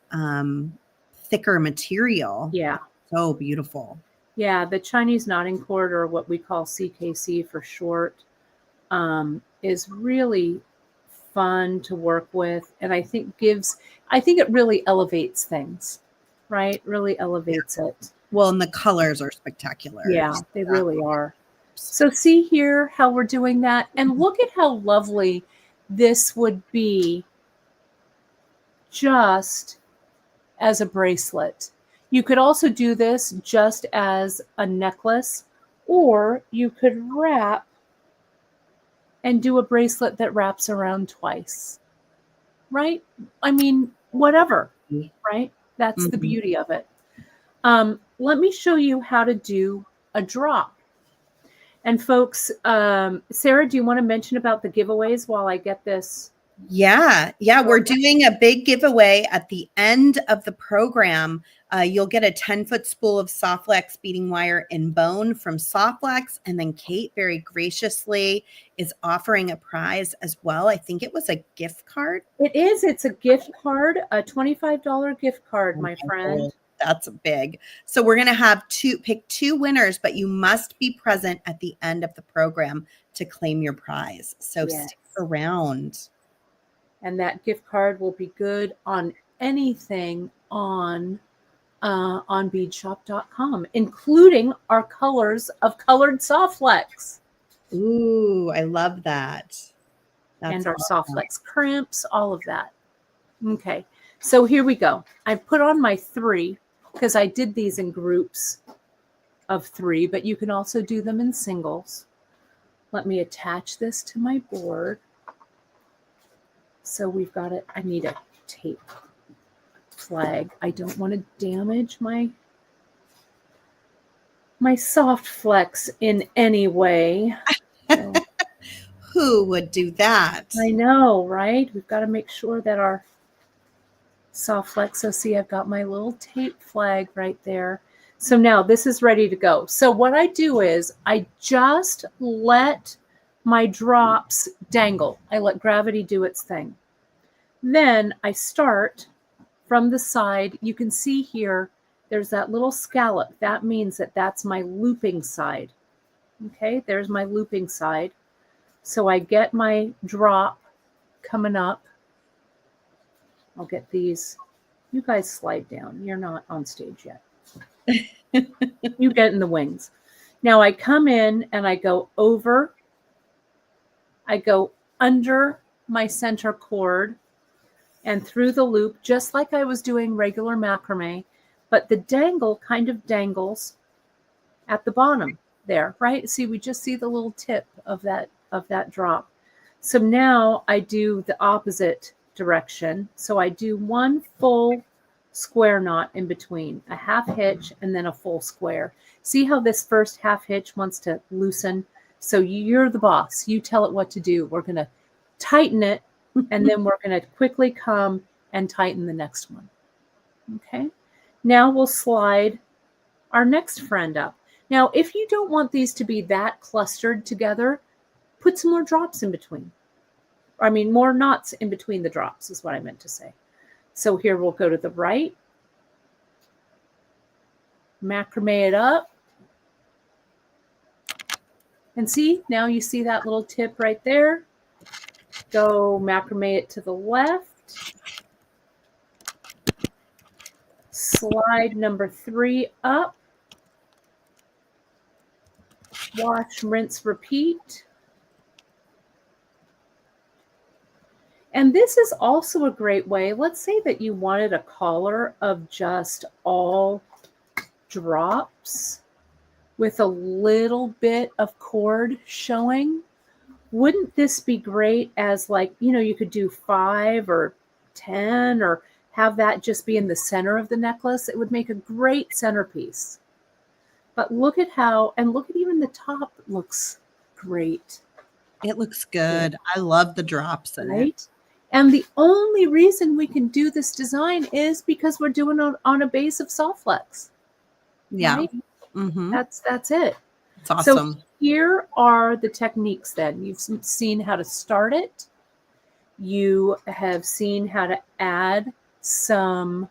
thicker material. Yeah, so beautiful. Yeah, the Chinese knotting cord, or what we call CKC for short, is really fun to work with, and I think it really elevates things, right? Really elevates it. Well, and the colors are spectacular. Yeah, they really are. So see here how we're doing that, and look at how lovely this would be just as a bracelet. You could also do this just as a necklace, or you could wrap and do a bracelet that wraps around twice, right? I mean, whatever, right? That's the beauty of it. Let me show you how to do a drop. And folks, Sarah, do you want to mention about the giveaways while I get this? Yeah. We're doing a big giveaway at the end of the program. You'll get a 10-foot spool of Softlex beading wire in bone from Softlex. And then Kate very graciously is offering a prize as well. I think it was a gift card. It is. It's a gift card, a $25 gift card, my friend. That's big. So we're going to have pick two winners, but you must be present at the end of the program to claim your prize. So stick around. And that gift card will be good on anything on beadshop.com, including our colors of colored Softlex. Ooh, I love that. And our Softlex crimps, all of that. Okay, so here we go. I put on my 3 because I did these in groups of 3, but you can also do them in singles. Let me attach this to my board. So we've got it. I need a tape flag. I don't want to damage my Softlex in any way. So, who would do that? I know, right? We've got to make sure that our Softlex. So see, I've got my little tape flag right there. So now this is ready to go. So what I do is I just let my drops dangle. I let gravity do its thing. Then I start from the side. You can see here, there's that little scallop. That means that that's my looping side. Okay, there's my looping side. So I get my drop coming up. I'll get these. You guys slide down. You're not on stage yet. You get in the wings. Now I come in and I go over. I go under my center cord and through the loop, just like I was doing regular macrame, but the dangle kind of dangles at the bottom there, right? See, we just see the little tip of that drop. So now I do the opposite direction. So I do one full square knot in between, a half hitch and then a full square. See how this first half hitch wants to loosen? So you're the boss. You tell it what to do. We're going to tighten it, and then we're going to quickly come and tighten the next one. Okay. Now we'll slide our next friend up. Now, if you don't want these to be that clustered together, put some more drops in between. I mean, more knots in between the drops is what I meant to say. So here we'll go to the right, macrame it up. And see, now you see that little tip right there. Go macrame it to the left. Slide number 3 up. Wash, rinse, repeat. And this is also a great way. Let's say that you wanted a collar of just all drops with a little bit of cord showing. Wouldn't this be great as, like, you know, you could do 5 or 10 or have that just be in the center of the necklace? It would make a great centerpiece. But look at how, and look at even the top looks great. It looks good. I love the drops in it. And the only reason we can do this design is because we're doing it on a base of Softlex. Yeah. Right? Mm-hmm. That's it. It's awesome. So here are the techniques then. You've seen how to start it. You have seen how to add some,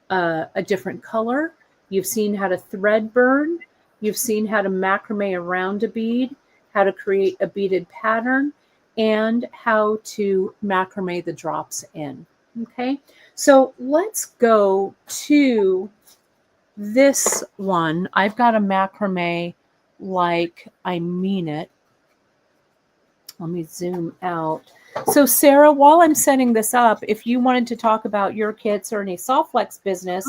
a different color. You've seen how to thread burn. You've seen how to macrame around a bead, how to create a beaded pattern, and how to macrame the drops in. Okay, so let's go to this one. I've got a macrame like I mean it. Let me zoom out. So Sarah, while I'm setting this up, if you wanted to talk about your kits or any Softlex business,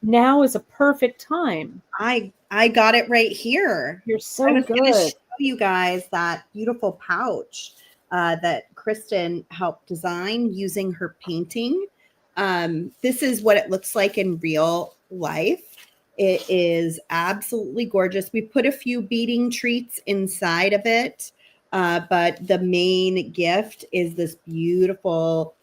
now is a perfect time. I got it right here. You're so I was good. going to show you guys that beautiful pouch that Kristen helped design using her painting. This is what it looks like in real life. It is absolutely gorgeous. We put a few beading treats inside of it, but the main gift is this beautiful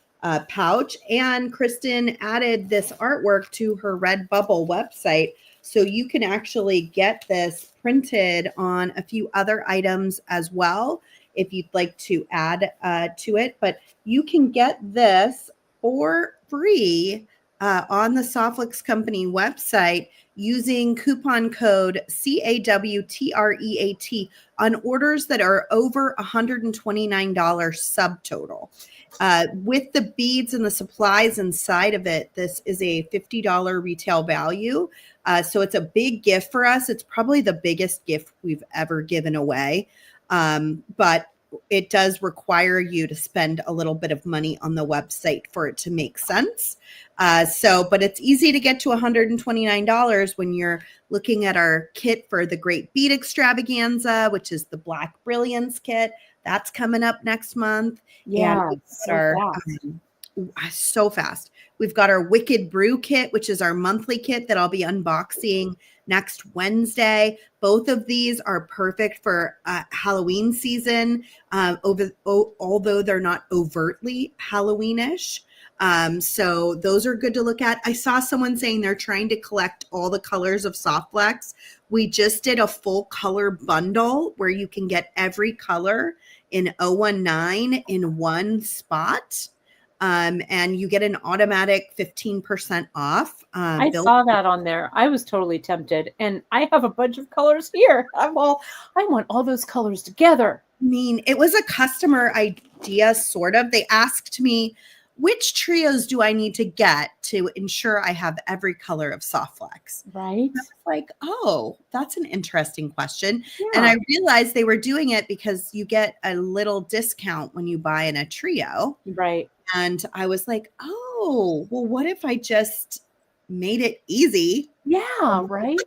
pouch. And Kristen added this artwork to her Redbubble website. So you can actually get this printed on a few other items as well if you'd like to add to it. But you can get this for free on the Softflix Company website using coupon code CAWTREAT on orders that are over $129 subtotal. With the beads and the supplies inside of it, this is a $50 retail value. So it's a big gift for us. It's probably the biggest gift we've ever given away. But it does require you to spend a little bit of money on the website for it to make sense. But it's easy to get to $129 when you're looking at our kit for the Great Bead Extravaganza, which is the Black Brilliance kit. That's coming up next month. Yeah, so fast. We've got our Wicked Brew kit, which is our monthly kit that I'll be unboxing next Wednesday. Both of these are perfect for Halloween season, although they're not overtly Halloweenish. So those are good to look at. I saw someone saying they're trying to collect all the colors of Softflex. We just did a full color bundle where you can get every color in 019 in one spot. And you get an automatic 15% off. I saw that on there. I was totally tempted, and I have a bunch of colors here. I want all those colors together. I mean, it was a customer idea, sort of. They asked me, which trios do I need to get to ensure I have every color of Softflex? Right. I was like, oh, that's an interesting question. Yeah. And I realized they were doing it because you get a little discount when you buy in a trio. Right. And I was like, oh, well, what if I just made it easy? Yeah, right.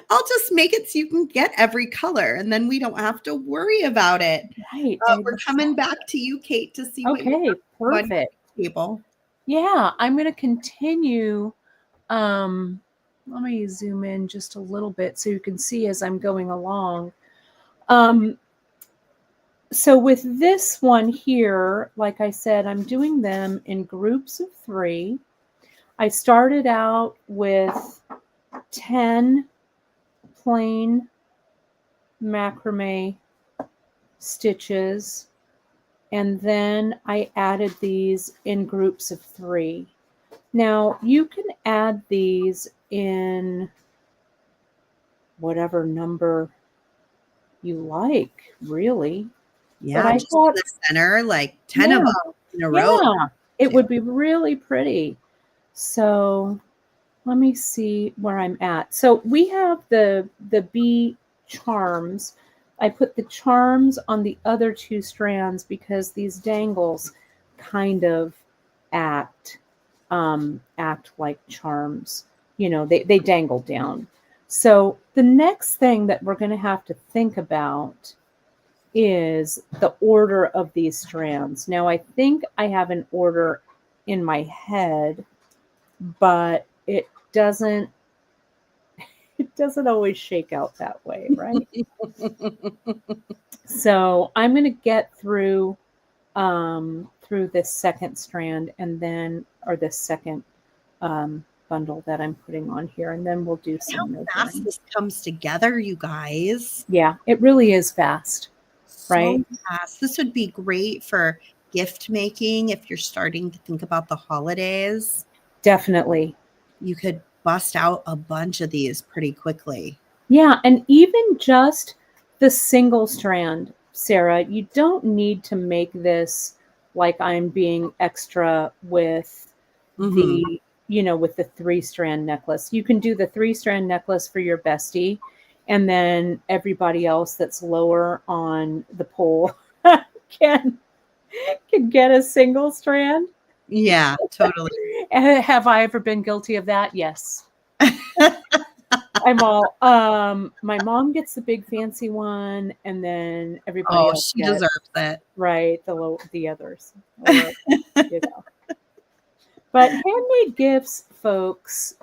I'll just make it so you can get every color and then we don't have to worry about it. Right. We're coming back to you, Kate, to see what you perfect. Table. Yeah, I'm going to continue. Let me zoom in just a little bit so you can see as I'm going along. So with this one here, like I said, I'm doing them in groups of 3. I started out with 10 plain macrame stitches, and then I added these in groups of 3. Now you can add these in whatever number you like, really. Yeah, but I just thought in the center, like 10 of them in a row. Yeah, it would be really pretty. So let me see where I'm at. So we have the bee charms. I put the charms on the other 2 strands because these dangles kind of act like charms. You know, they dangle down. So the next thing that we're going to have to think about is the order of these strands. Now, I think I have an order in my head, but it doesn't always shake out that way, right? So I'm going to get through this second strand and then, or this second bundle that I'm putting on here, and then we'll do some. How fast this comes together, you guys. Yeah, it really is fast. Right? So fast. This would be great for gift making if you're starting to think about the holidays. Definitely. You could bust out a bunch of these pretty quickly. Yeah, and even just the single strand, Sarah, you don't need to make this like I'm being extra with the, with the 3-strand necklace. You can do the 3-strand necklace for your bestie, and then everybody else that's lower on the pole can get a single strand. Yeah, totally. Have I ever been guilty of that? Yes. I'm all, my mom gets the big fancy one, and then everybody else she deserves it. Right, the others. Or, But handmade gifts, folks,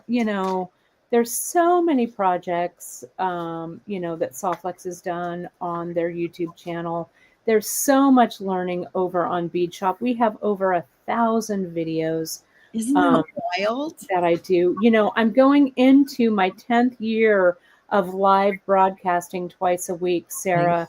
there's so many projects, you know, that Softlex has done on their YouTube channel. There's so much learning over on Bead Shop. We have over 1,000 videos. Isn't that wild? That I do. You know, I'm going into my 10th year of live broadcasting twice a week, Sarah,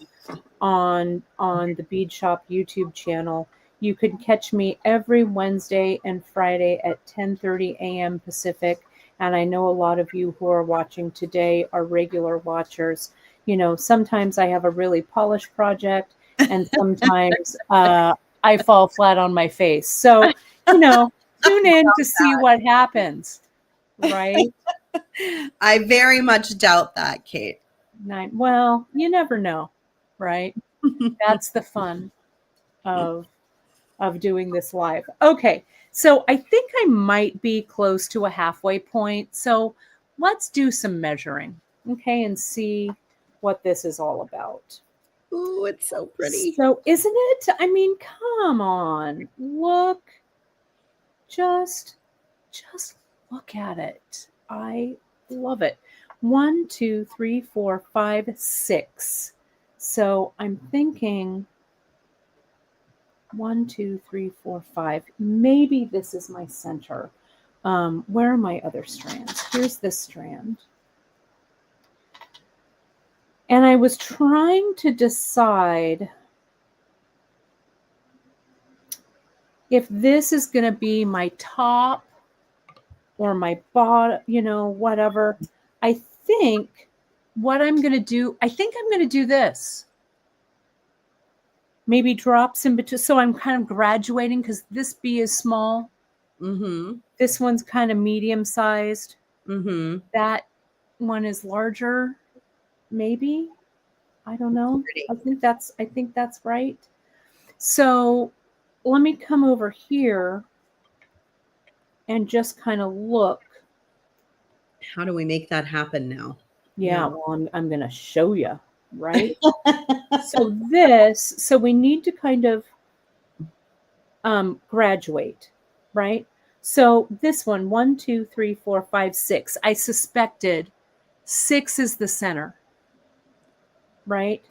on the Bead Shop YouTube channel. You can catch me every Wednesday and Friday at 10:30 a.m. Pacific. And I know a lot of you who are watching today are regular watchers. You know, sometimes I have a really polished project, and sometimes I fall flat on my face. So, you know, tune in to see what happens, right? I very much doubt that, Kate. Well, you never know, right? That's the fun of doing this live. Okay, so I think I might be close to a halfway point. So let's do some measuring, okay, and see what this is all about. Ooh, it's so pretty. So isn't it? I mean, come on, look. Just look at it. I love it. 1, 2, 3, 4, 5, 6. So I'm thinking 1, 2, 3, 4, 5. Maybe this is my center. Where are my other strands? Here's this strand. And I was trying to decide if this is going to be my top or my bottom, you know, whatever. I think what I'm going to do, I think I'm going to do this. Maybe drops in between. So I'm kind of graduating because this bee is small. Mm-hmm. This one's kind of medium sized. Mm-hmm. That one is larger, maybe. I don't know. I think that's right. So let me come over here and just kind of look. How do we make that happen now? Yeah, well, I'm going to show you, right? So we need to kind of graduate, right? So this one, 1, 2, 3, 4, 5, 6. I suspected 6 is the center, right?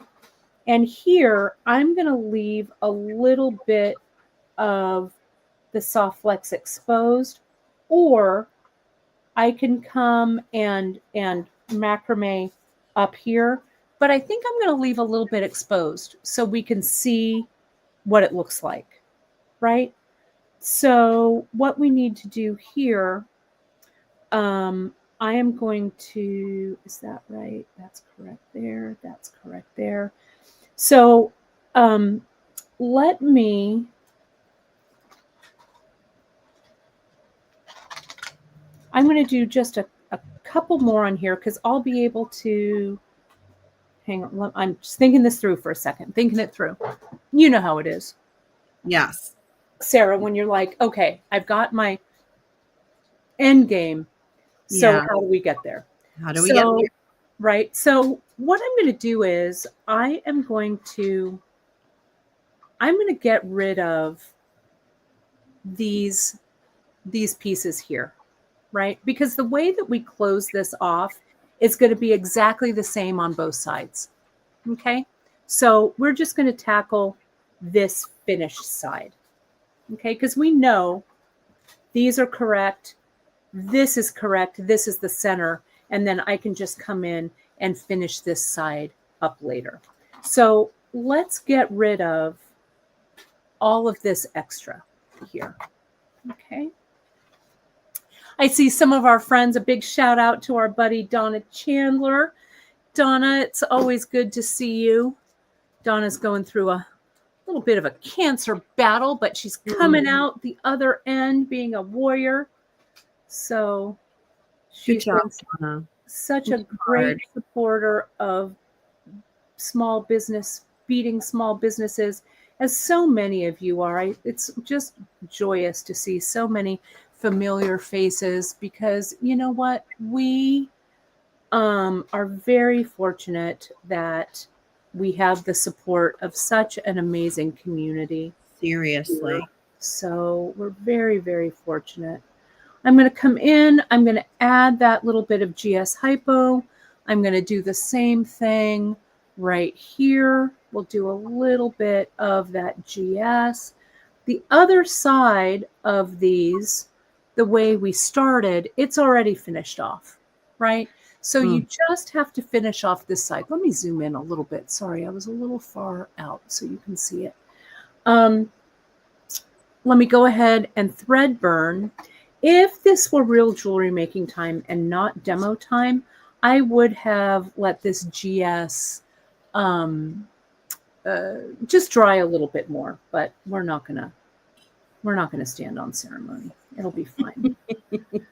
And here I'm going to leave a little bit of the soft flex exposed, or I can come and macrame up here, but I think I'm going to leave a little bit exposed so we can see what it looks like, right? So what we need to do here, I am going to, is that right? That's correct there. That's correct there. So let me, I'm going to do just a couple more on here because I'll be able to, hang on, I'm just thinking this through for a second, thinking it through. You know how it is. Yes. Sarah, when you're like, okay, I've got my end game. So how do we get there? How do we get there? Right. So what I'm going to do is I'm going to get rid of these pieces here, right? Because the way that we close this off is going to be exactly the same on both sides. Okay. So we're just going to tackle this finished side. Okay. Because we know these are correct. This is correct. This is the center. And then I can just come in and finish this side up later. So let's get rid of all of this extra here. Okay. I see some of our friends. A big shout out to our buddy Donna Chandler. Donna, it's always good to see you. Donna's going through a little bit of a cancer battle, but she's coming out the other end being a warrior. So she's been such a great supporter of small business, beating small businesses, as so many of you are. It's just joyous to see so many familiar faces because you know what? We are very fortunate that we have the support of such an amazing community. Seriously. So we're very, very fortunate. I'm going to come in, I'm going to add that little bit of GS hypo. I'm going to do the same thing right here. We'll do a little bit of that GS. The other side of these, the way we started, it's already finished off, right? So you just have to finish off this side. Let me zoom in a little bit. Sorry, I was a little far out so you can see it. Let me go ahead and thread burn. If this were real jewelry making time and not demo time, I would have let this GS just dry a little bit more, but we're not gonna stand on ceremony. It'll be fine.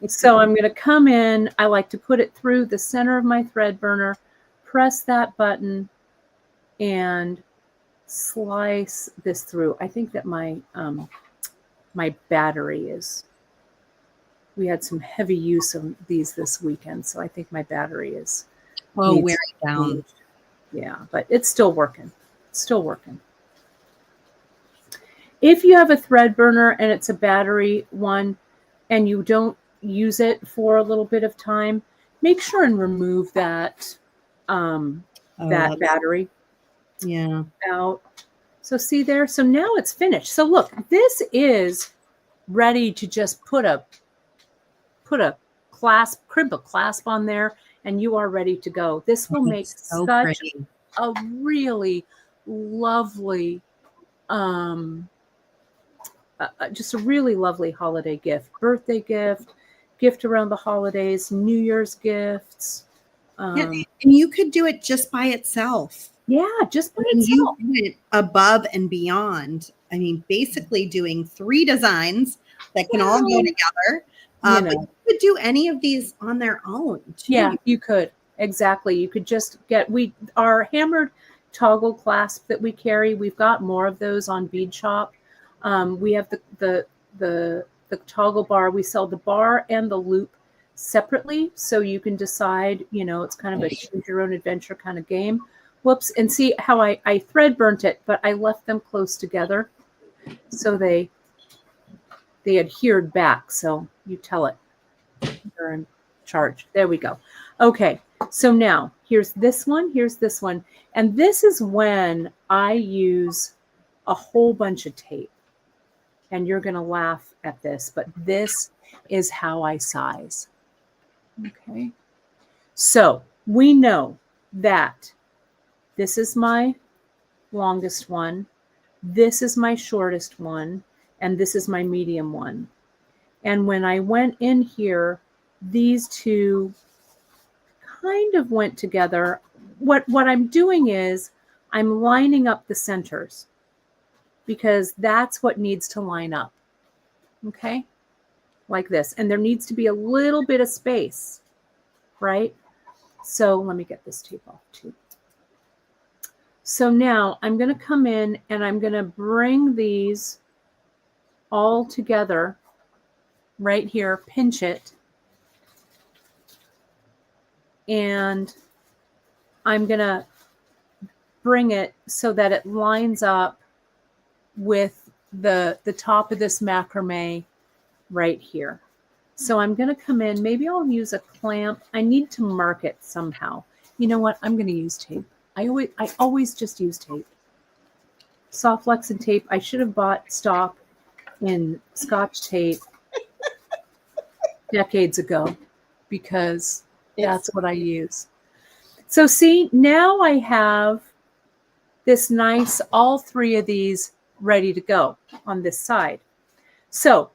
So I'm gonna come in. I like to put it through the center of my thread burner, press that button, and slice this through. I think that my my battery is. We had some heavy use of these this weekend, so I think my battery is wearing down. Yeah, but it's still working. It's still working. If you have a thread burner and it's a battery one and you don't use it for a little bit of time, make sure and remove that that battery out. So see there? So now it's finished. So look, this is ready to just put a clasp, crib a clasp on there, and you are ready to go. This will make such a really lovely, just a really lovely holiday gift, birthday gift, gift around the holidays, New Year's gifts. And you could do it just by itself. Yeah, just by itself. You went above and beyond. I mean, basically doing 3 designs that can all go together. But you could do any of these on their own too. Yeah, you could. Exactly. You could just get, our hammered toggle clasp that we carry, we've got more of those on Bead Shop. We have the toggle bar. We sell the bar and the loop separately, so you can decide, it's kind of a choose your own adventure kind of game. Whoops. And see how I thread burnt it, but I left them close together so they adhered back. So you tell it you're in charge. There we go. Okay. So now here's this one. Here's this one. And this is when I use a whole bunch of tape. And you're going to laugh at this, but this is how I size. Okay. So we know that this is my longest one. This is my shortest one. And this is my medium one. And when I went in here, these two kind of went together. What I'm doing is I'm lining up the centers because that's what needs to line up. Okay? Like this. And there needs to be a little bit of space, right? So let me get this tape off too. So now I'm going to come in and I'm going to bring these all together right here, pinch it, and I'm going to bring it so that it lines up with the top of this macrame right here. So I'm going to come in, maybe I'll use a clamp. I need to mark it somehow. You know what? I'm going to use tape. I always just use tape. Soft flex and tape. I should have bought stock in Scotch tape decades ago because that's what I use. So see, now I have this nice, all 3 of these ready to go on this side. So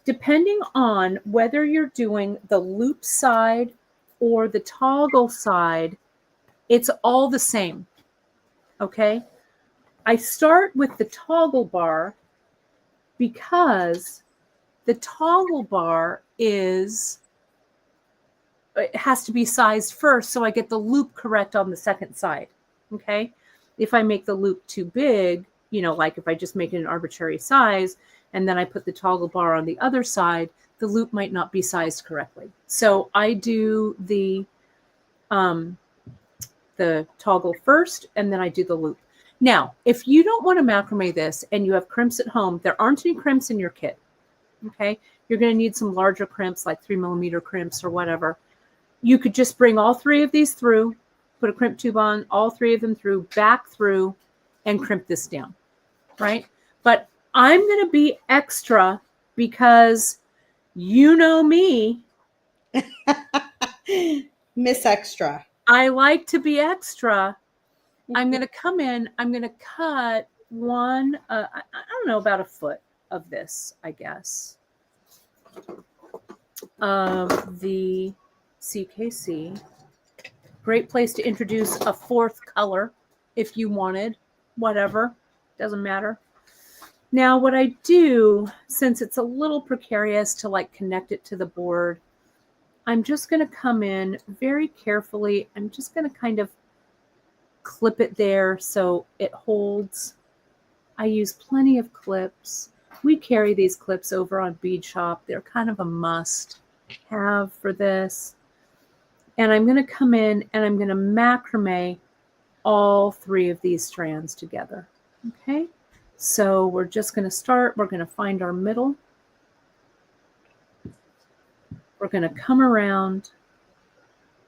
depending on whether you're doing the loop side or the toggle side, it's all the same. Okay. I start with the toggle bar because the toggle bar it has to be sized first so I get the loop correct on the second side. Okay. If I make the loop too big, like if I just make it an arbitrary size and then I put the toggle bar on the other side, the loop might not be sized correctly. So I do the toggle first and then I do the loop. Now, if you don't want to macrame this and you have crimps at home, there aren't any crimps in your kit. Okay. you're going to need some larger crimps, like 3mm crimps or whatever. You could just bring all 3 of these through, put a crimp tube on, all 3 of them through, back through, and crimp this down, right? But I'm going to be extra because you know me. Miss Extra. I like to be extra. I'm going to come in, I'm going to cut one, I don't know, about a foot of this, I guess, of the CKC. Great place to introduce a 4th color if you wanted, whatever, doesn't matter. Now what I do, since it's a little precarious to like connect it to the board, I'm just going to come in very carefully. I'm just going to kind of clip it there so it holds. I use plenty of clips. We carry these clips over on Bead Shop. They're kind of a must have for this. And I'm going to come in and I'm going to macrame all 3 of these strands together. Okay, so we're just going to start. We're going to find our middle. We're going to come around.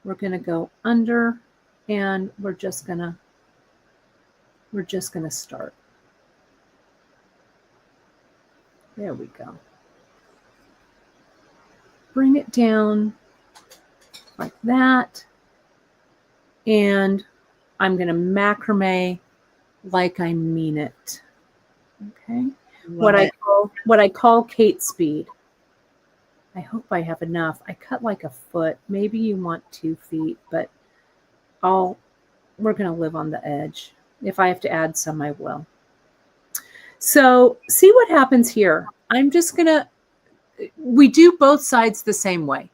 We're going to go under, and we're just going to start. There we go. Bring it down like that. And I'm going to macrame like I mean it. Okay. What I call Kate speed. I hope I have enough. I cut like a foot. Maybe you want 2 feet, but we're going to live on the edge. If I have to add some, I will. So see what happens here. I'm just going to, we do both sides the same way.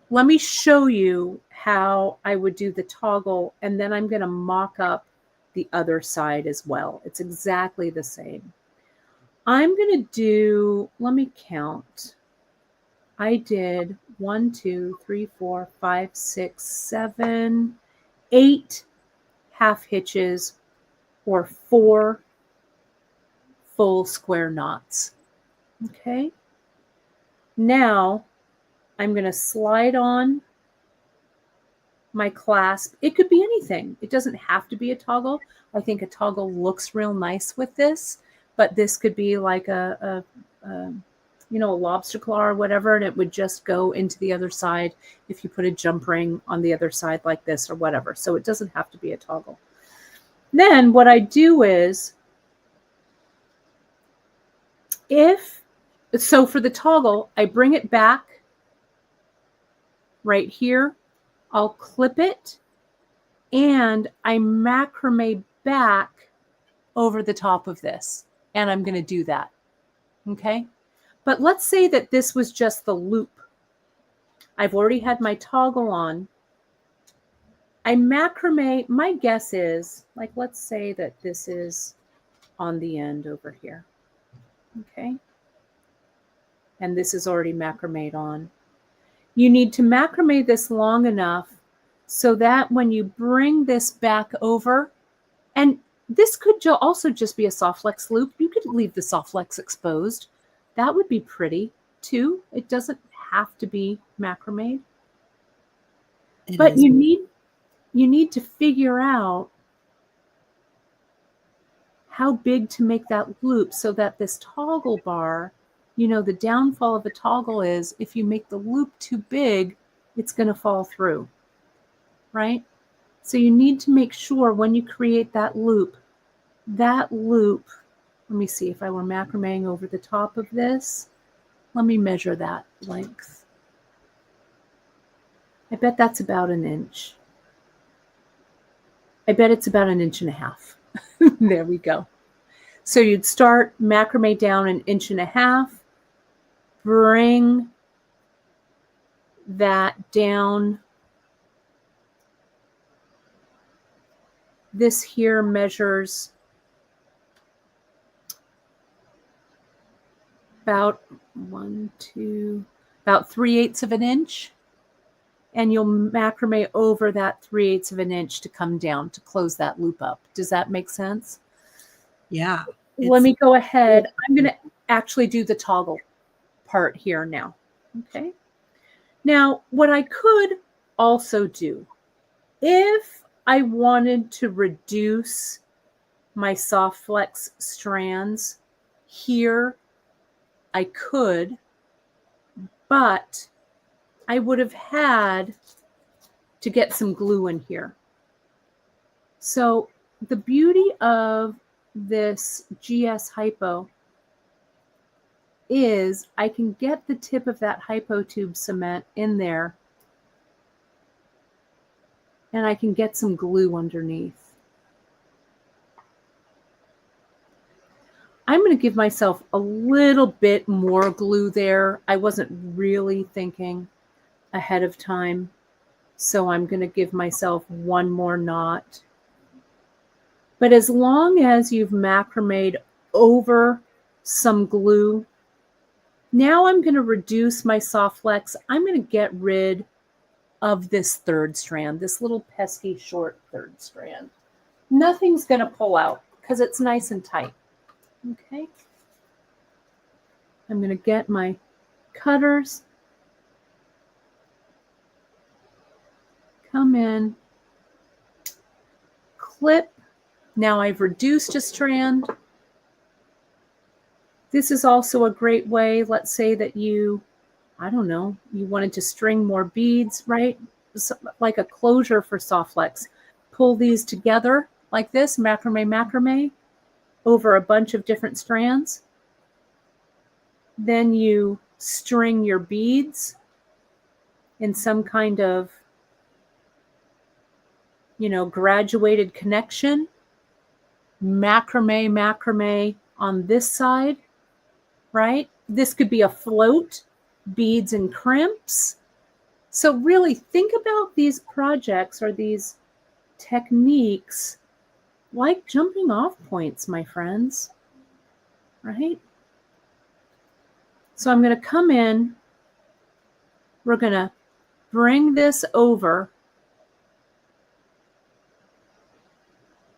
Let me show you how I would do the toggle, and then I'm going to mock up the other side as well. It's exactly the same. I'm going to do, let me count. I did 1, 2, 3, 4, 5, 6, 7, 8 half hitches or 4 full square knots. Okay. Now I'm going to slide on my clasp. It could be anything. It doesn't have to be a toggle. I think a toggle looks real nice with this, but this could be like a lobster claw or whatever, and it would just go into the other side if you put a jump ring on the other side like this or whatever. So it doesn't have to be a toggle. Then what I do is, so for the toggle, I bring it back right here. I'll clip it and I macrame back over the top of this. And I'm going to do that. Okay. But let's say that this was just the loop. I've already had my toggle on. I macrame, my guess is, like, let's say that this is on the end over here. Okay. And this is already macrameed on. You need to macrame this long enough so that when you bring this back over, and this could also just be a soft flex loop. You could leave the soft flex exposed. That would be pretty too. It doesn't have to be macrameed. But you need to figure out how big to make that loop so that this toggle bar, the downfall of a toggle is if you make the loop too big, it's going to fall through, right? So you need to make sure when you create that loop, let me see if I were macrameing over the top of this. Let me measure that length. I bet that's about 1 inch. I bet it's about 1.5 inches. There we go. So you'd start macrame down 1.5 inches, bring that down. This here measures about 3/8 of an inch. And you'll macrame over that 3/8 of an inch to come down to close that loop up. Does that make sense? Yeah. Let me go ahead. I'm going to actually do the toggle. part here now. Okay. Now, what I could also do, if I wanted to reduce my soft flex strands here, I could, but I would have had to get some glue in here. So the beauty of this GS Hypo is I can get the tip of that Hypo tube cement in there and I can get some glue underneath. I'm going to give myself a little bit more glue there. I wasn't really thinking ahead of time, so I'm going to give myself one more knot. But as long as you've macrameed over some glue, now I'm going to reduce my soft flex. I'm going to get rid of this third strand, this little pesky short third strand. Nothing's going to pull out because it's nice and tight. Okay. I'm going to get my cutters, come in, clip. Now I've reduced a strand. This is also a great way, let's say that you, I don't know, you wanted to string more beads, right? So, like a closure for soft flex. Pull these together like this, macrame, over a bunch of different strands. Then you string your beads in some kind of, you know, graduated connection. Macrame on this side, right? This could be a float, beads and crimps. So really think about these projects or these techniques like jumping off points, my friends, right? So I'm going to come in, we're going to bring this over.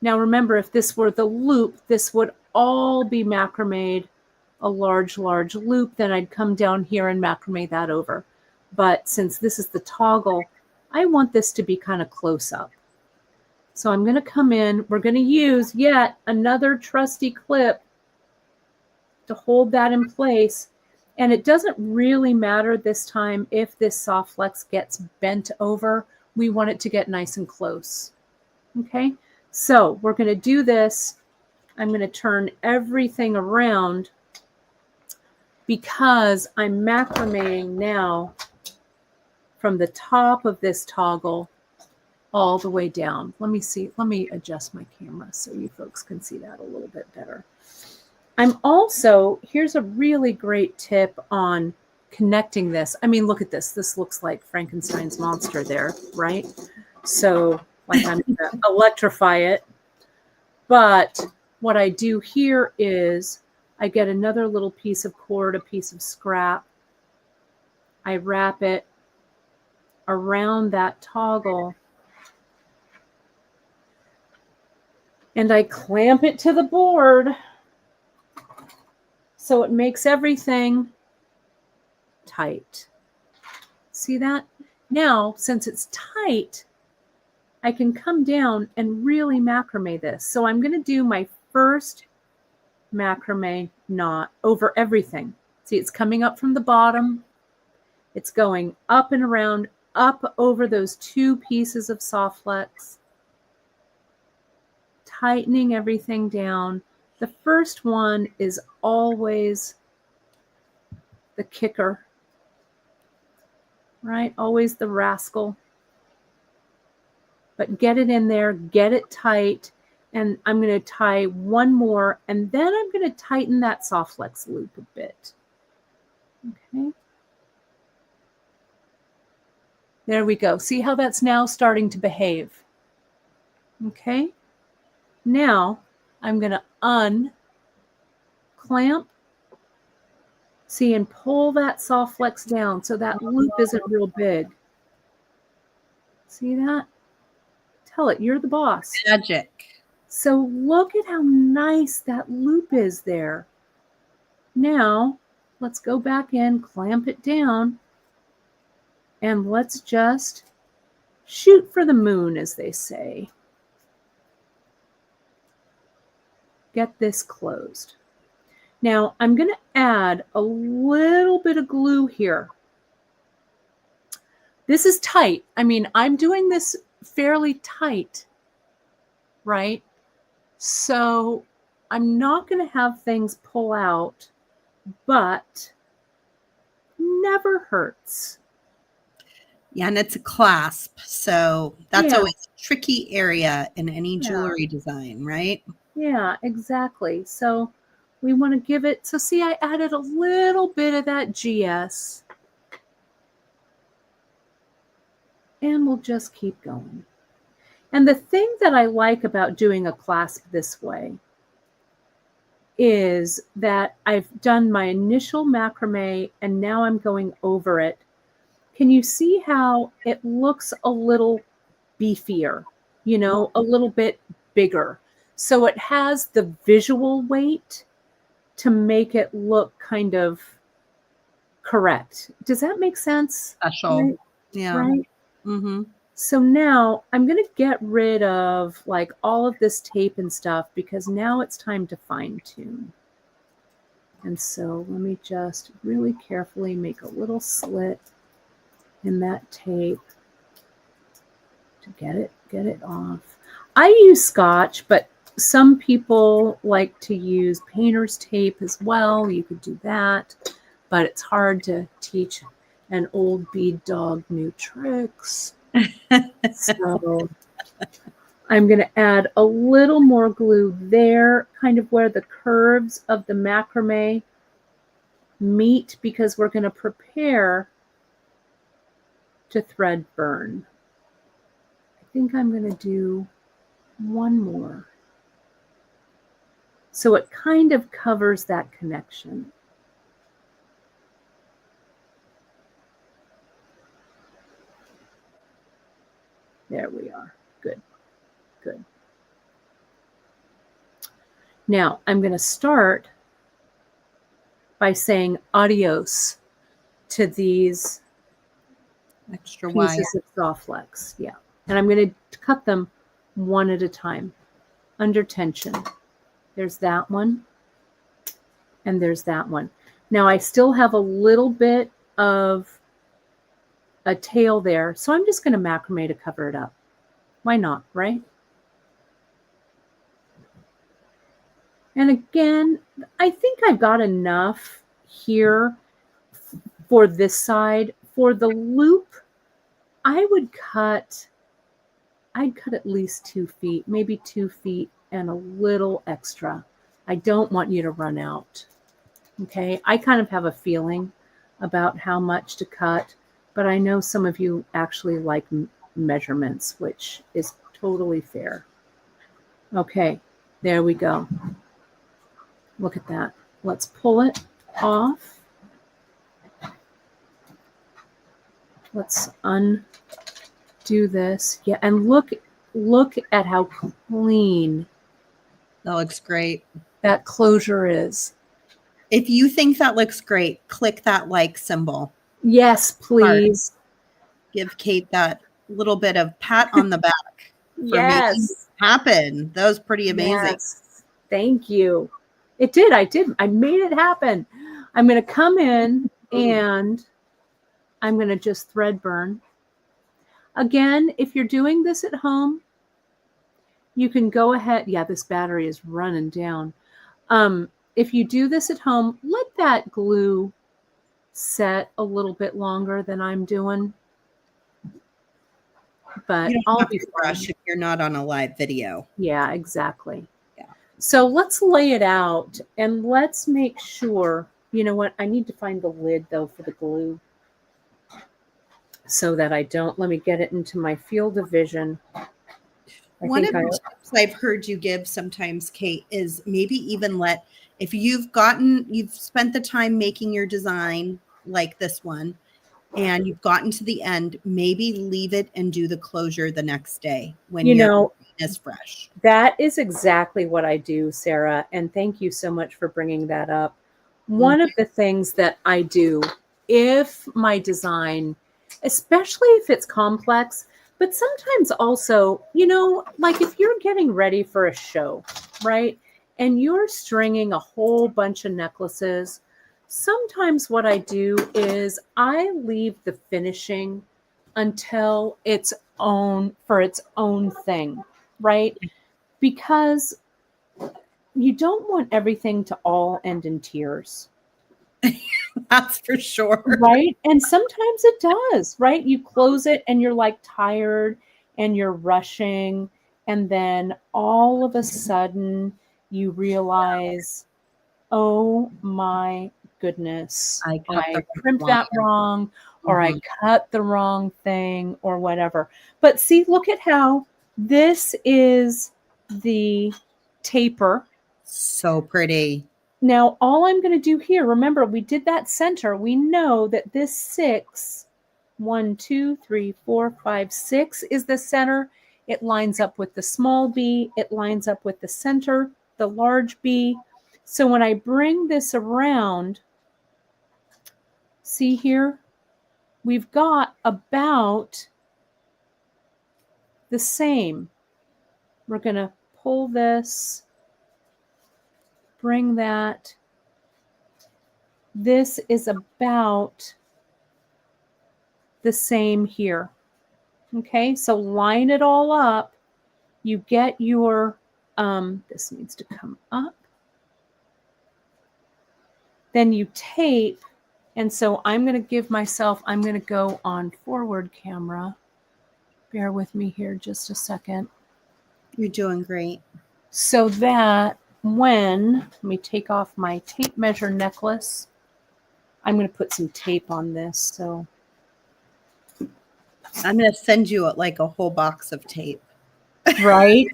Now remember, if this were the loop, this would all be macrameed, a large loop. Then I'd come down here and macrame that over. But since this is the toggle, I want this to be kind of close up. So I'm going to come in. We're going to use yet another trusty clip to hold that in place. And it doesn't really matter this time if this soft flex gets bent over. We want it to get nice and close. Okay. So we're going to do this. I'm going to turn everything around because I'm macrameing now from the top of this toggle all the way down. Let me see. Let me adjust my camera so you folks can see that a little bit better. I'm also, here's a really great tip on connecting this. I mean, look at this. This looks like Frankenstein's monster there, right? So like I'm going to electrify it. But what I do here is I get another little piece of cord, a piece of scrap. I wrap it around that toggle and I clamp it to the board so it makes everything tight. See that? Now, since it's tight, I can come down and really macrame this. So I'm going to do my first macrame knot over everything. See, it's coming up from the bottom. It's going up and around, up over those two pieces of soft flex, tightening everything down. The first one is always the kicker, right? Always the rascal. But get it in there, get it tight, and I'm going to tie one more, and then I'm going to tighten that soft flex loop a bit. Okay. There we go. See how that's now starting to behave? Okay. Now I'm going to unclamp, see, and pull that soft flex down so that loop isn't real big. See that? Tell it you're the boss. Magic. So look at how nice that loop is there. Now let's go back in, clamp it down, and let's just shoot for the moon, as they say. Get this closed. Now I'm going to add a little bit of glue here. This is tight. I mean, I'm doing this fairly tight, right? So I'm not going to have things pull out, but never hurts. Yeah, and it's a clasp. So that's Yeah. always a tricky area in any jewelry design, right? Yeah, exactly. So we want to give it, so see, I added a little bit of that GS. And we'll just keep going. And the thing that I like about doing a clasp this way is that I've done my initial macrame and now I'm going over it. Can you see how it looks a little beefier, you know, a little bit bigger? So it has the visual weight to make it look kind of correct. Does that make sense? Special. Right? Yeah. Right? Mm-hmm. So now I'm going to get rid of like all of this tape and stuff because now it's time to fine tune. And so let me just really carefully make a little slit in that tape to get it off. I use Scotch, but some people like to use painter's tape as well. You could do that, but it's hard to teach an old bead dog new tricks. So I'm going to add a little more glue there, kind of where the curves of the macrame meet, because we're going to prepare to thread burn. I think I'm going to do one more. So it kind of covers that connection. There we are. Good. Good. Now I'm going to start by saying adios to these Extra wire. pieces of Soflex. Yeah. And I'm going to cut them one at a time under tension. There's that one. And there's that one. Now I still have a little bit of a tail there. So I'm just going to macrame to cover it up. Why not, right? And again, I think I've got enough here for this side. For the loop, I'd cut at least 2 feet, maybe 2 feet and a little extra. I don't want you to run out. Okay, I kind of have a feeling about how much to cut, but I know some of you actually like measurements, which is totally fair. Okay, there we go. Look at that. Let's pull it off. Let's undo this. Yeah, and look at how clean That looks great. that closure is. If you think that looks great, click that like symbol. Yes, please. Give Kate that little bit of pat on the back for making it happen. That was pretty amazing. Yes. Thank you. It did. I made it happen. I'm going to come in and I'm going to just thread burn. Again, if you're doing this at home, you can go ahead. Yeah, this battery is running down. If you do this at home, let that glue set a little bit longer than I'm doing. But I'll be rush if you're not on a live video. Yeah, exactly. Yeah. So let's lay it out and let's make sure, you know what, I need to find the lid though for the glue so that I don't, let me get it into my field of vision. One of the tips I've heard you give sometimes, Kate, is maybe even if you've spent the time making your design like this one, and you've gotten to the end, maybe leave it and do the closure the next day when your is fresh. That is exactly what I do, Sarah. And thank you so much for bringing that up. One of the things that I do, if my design, especially if it's complex, but sometimes also, you know, like if you're getting ready for a show, right? And you're stringing a whole bunch of necklaces, sometimes what I do is I leave the finishing until its own thing, right? Because you don't want everything to all end in tears. That's for sure. Right? And sometimes it does, right? You close it and you're like tired and you're rushing. And then all of a sudden you realize, oh my goodness, I cut the I crimped wrong that wrong, or I Mhm. cut the wrong thing, or whatever. But see, look at how this is the taper. So pretty. Now, all I'm going to do here, remember, we did that center. We know that this 6, 1, 2, 3, 4, 5, 6 is the center. It lines up with the small b. It lines up with the center, the large b. So when I bring this around, see here, we've got about the same. We're going to pull this, bring that. This is about the same here. Okay, so line it all up. You get your, this needs to come up. Then you tape. And so I'm going to give myself, I'm going to go on forward camera. Bear with me here just a second. You're doing great. So that when, let me take off my tape measure necklace. I'm going to put some tape on this. So I'm going to send you like a whole box of tape. right.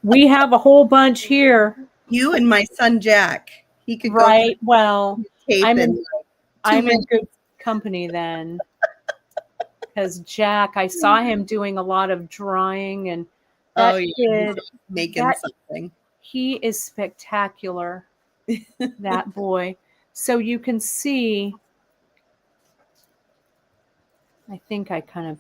We have a whole bunch here. You and my son, Jack. He could go Right. Well, tape I'm in in good company then. Because Jack, I saw him doing a lot of drawing, and that kid, making something. He is spectacular, that boy. So you can see, I think I kind of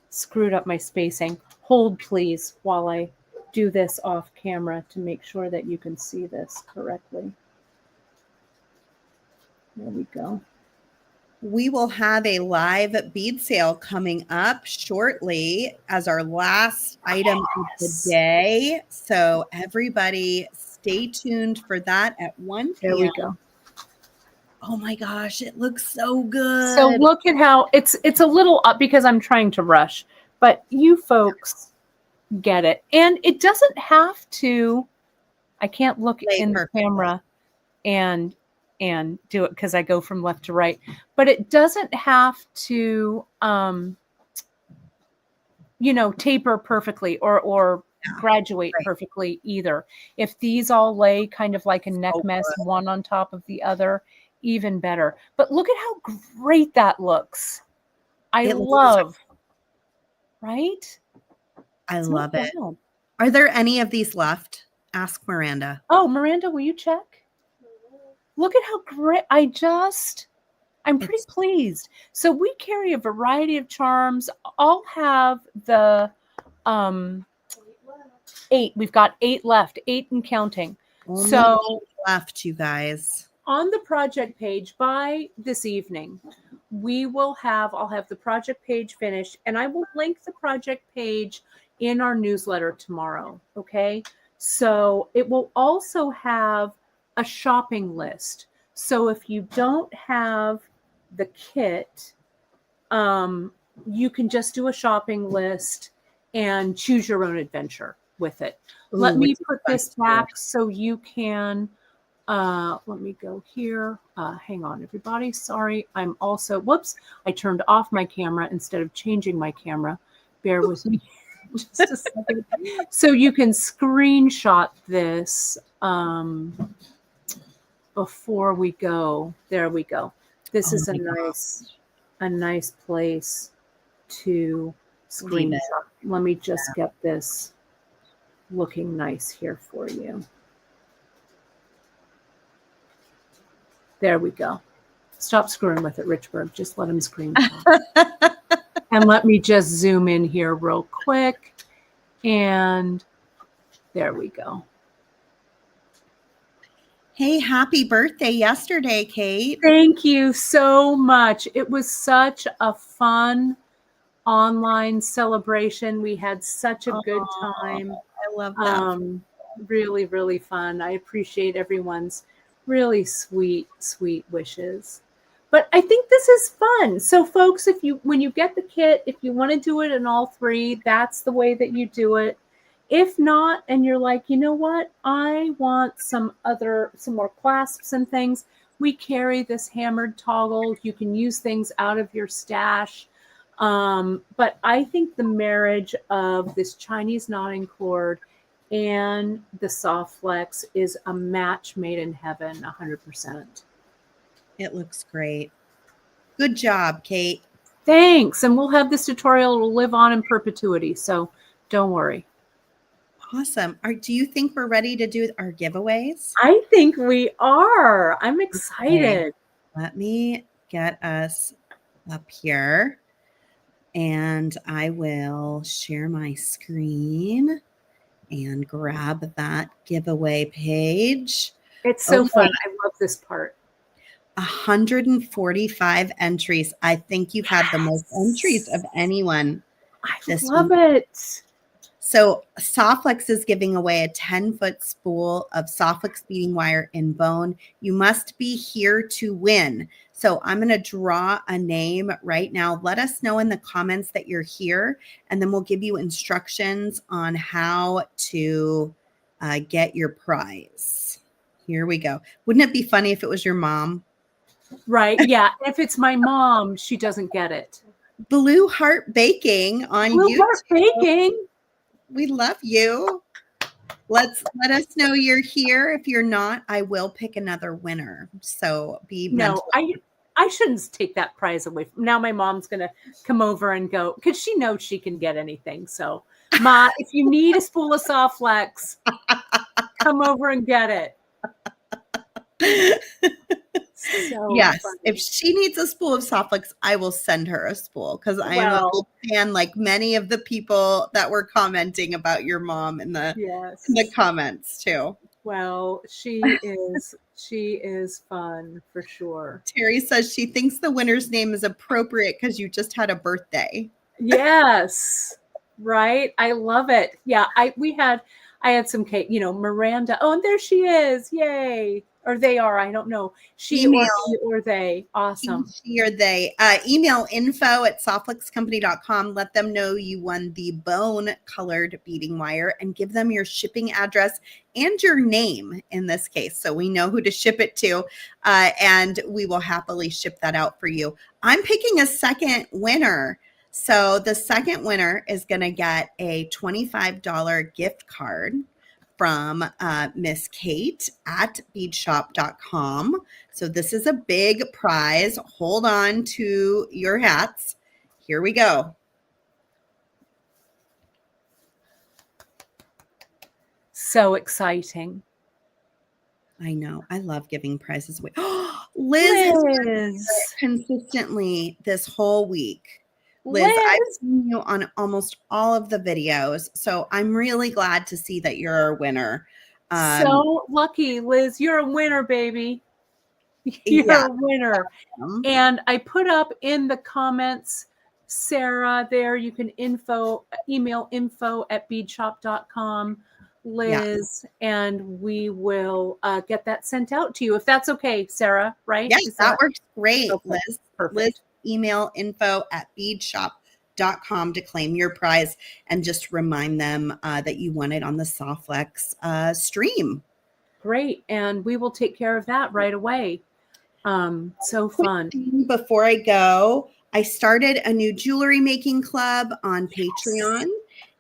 screwed up my spacing. Hold, please, while I do this off camera to make sure that you can see this correctly. There we go. We will have a live bead sale coming up shortly as our last item of the day. So everybody stay tuned for that at 1 p.m. There we go. Oh my gosh, it looks so good. So look at how it's a little up because I'm trying to rush, but you folks get it. And it doesn't have to, I can't look in the camera and do it because I go from left to right, but it doesn't have to you know, taper perfectly or graduate perfectly either. If these all lay kind of like a neck mess, one on top of the other, even better. But look at how great that looks. I love, right? I love it. Are there any of these left? Ask Miranda. Oh, Miranda, will you check? Look at how great. I'm pretty pleased. So we carry a variety of charms. I'll have the 8. We've got 8 left, 8 and counting. Only so 8 left, you guys. On the project page by this evening, I'll have the project page finished, and I will link the project page in our newsletter tomorrow. Okay. So it will also have a shopping list. So if you don't have the kit, you can just do a shopping list and choose your own adventure with it. Let me put this back so you can, let me go here. Hang on, everybody. Sorry. I'm also, whoops, I turned off my camera instead of changing my camera. Bear with me just a second. So you can screenshot this before we go. There we go. This is a nice place to screenshot. Let me just get this looking nice here for you. There we go. Stop screwing with it, Richbourg. Just let him screenshot. And let me just zoom in here real quick. And there we go. Hey, happy birthday yesterday, Kate. Thank you so much. It was such a fun online celebration. We had such a good time. I love that. Really, really fun. I appreciate everyone's really sweet, sweet wishes. But I think this is fun. So folks, when you get the kit, if you want to do it in all three, that's the way that you do it. If not, and you're like, you know what, I want some more clasps and things, we carry this hammered toggle. You can use things out of your stash. But I think the marriage of this Chinese knotting cord and the soft flex is a match made in heaven, 100%. It looks great. Good job, Kate. Thanks. And we'll have this tutorial will live on in perpetuity. So don't worry. Awesome. Do you think we're ready to do our giveaways? I think we are. I'm excited. Okay. Let me get us up here and I will share my screen and grab that giveaway page. It's so fun. I love this part. 145 entries. I think you've had the most entries of anyone. I love it. So Softflex is giving away a 10-foot spool of Softflex beading wire in bone. You must be here to win. So I'm going to draw a name right now. Let us know in the comments that you're here, and then we'll give you instructions on how to get your prize. Here we go. Wouldn't it be funny if it was your mom? Right. Yeah. If it's my mom, she doesn't get it. Blue Heart Baking on Blue YouTube. Heart Baking. We love you. Let us know you're here. If you're not, I will pick another winner. So No, I shouldn't take that prize away. Now my mom's going to come over and go, because she knows she can get anything. So Ma, if you need a spool of Softflex, come over and get it. So yes, funny. if she needs a spool of Softflex, I will send her a spool because I am a big fan, like many of the people that were commenting about your mom in the comments too. Well, she is fun for sure. Terry says she thinks the winner's name is appropriate because you just had a birthday. Yes, right. I love it. Yeah, I had some Kate, Miranda. Oh, and there she is. Yay. Or they are. I don't know. She or they. Awesome. She or they. Email info@softflexcompany.com. Let them know you won the bone colored beading wire and give them your shipping address and your name in this case. So we know who to ship it to. And we will happily ship that out for you. I'm picking a second winner. So the second winner is going to get a $25 gift card from Miss Kate at beadshop.com. So this is a big prize. Hold on to your hats. Here we go. So exciting. I know. I love giving prizes away. Liz has consistently this whole week. Liz, I've seen you on almost all of the videos, so I'm really glad to see that you're a winner. So lucky, Liz. You're a winner, baby. You're a winner. And I put up in the comments, Sarah, there you can email info@beadshop.com, Liz, and we will get that sent out to you if that's okay, Sarah, right? Yes, that works great, okay. Liz. Perfect. Liz, email info@beadshop.com to claim your prize and just remind them that you won it on the Softflex stream. Great. And we will take care of that right away. So fun. Before I go, I started a new jewelry making club on Patreon.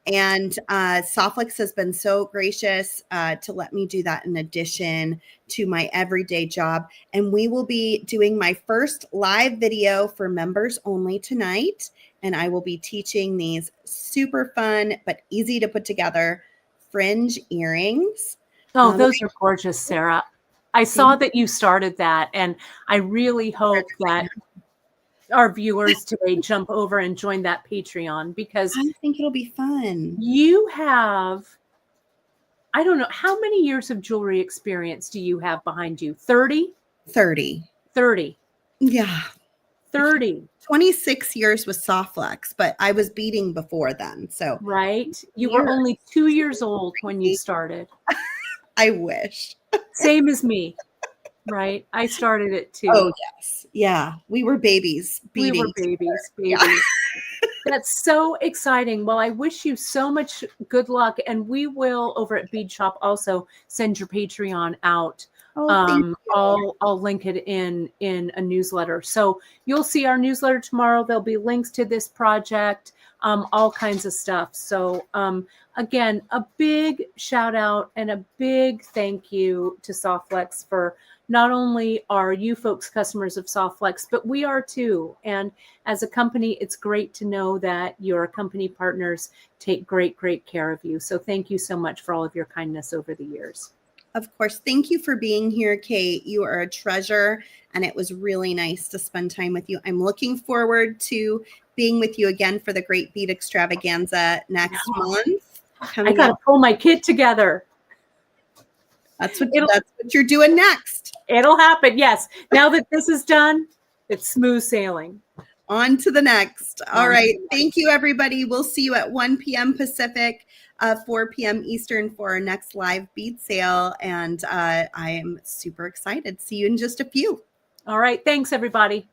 And Softflex has been so gracious to let me do that in addition to my everyday job. And we will be doing my first live video for members only tonight. And I will be teaching these super fun but easy to put together fringe earrings. Oh, those are gorgeous, Sarah. I saw that you started that, and I really hope that our viewers today jump over and join that Patreon, because I think it'll be fun. you have, I don't know, how many years of jewelry experience do you have behind you? 30? 30. 30. Yeah. 30. 26 years with Softlex, but I was beading before then. So Right? You were only 2 years old when you started. I wish. Same as me. Right? I started it too. Oh, yes. Yeah. We were babies. We Beading were babies. Yeah. That's so exciting. Well, I wish you so much good luck, and we will over at Bead Shop also send your Patreon out. Oh, thank you. I'll link it in a newsletter. So you'll see our newsletter tomorrow. There'll be links to this project, all kinds of stuff. So again, a big shout out and a big thank you to Softlex for not only are you folks customers of Softlex, but we are too. And as a company, it's great to know that your company partners take great, great care of you. So thank you so much for all of your kindness over the years. Of course. Thank you for being here, Kate. You are a treasure, and it was really nice to spend time with you. I'm looking forward to being with you again for the Great Bead Extravaganza next month. I got to pull my kit together. That's what you're doing next. It'll happen. Yes. Now that this is done, it's smooth sailing. On to the next. All right. Thank you, everybody. We'll see you at 1 p.m. Pacific, 4 p.m. Eastern for our next live bead sale. And I am super excited. See you in just a few. All right. Thanks, everybody.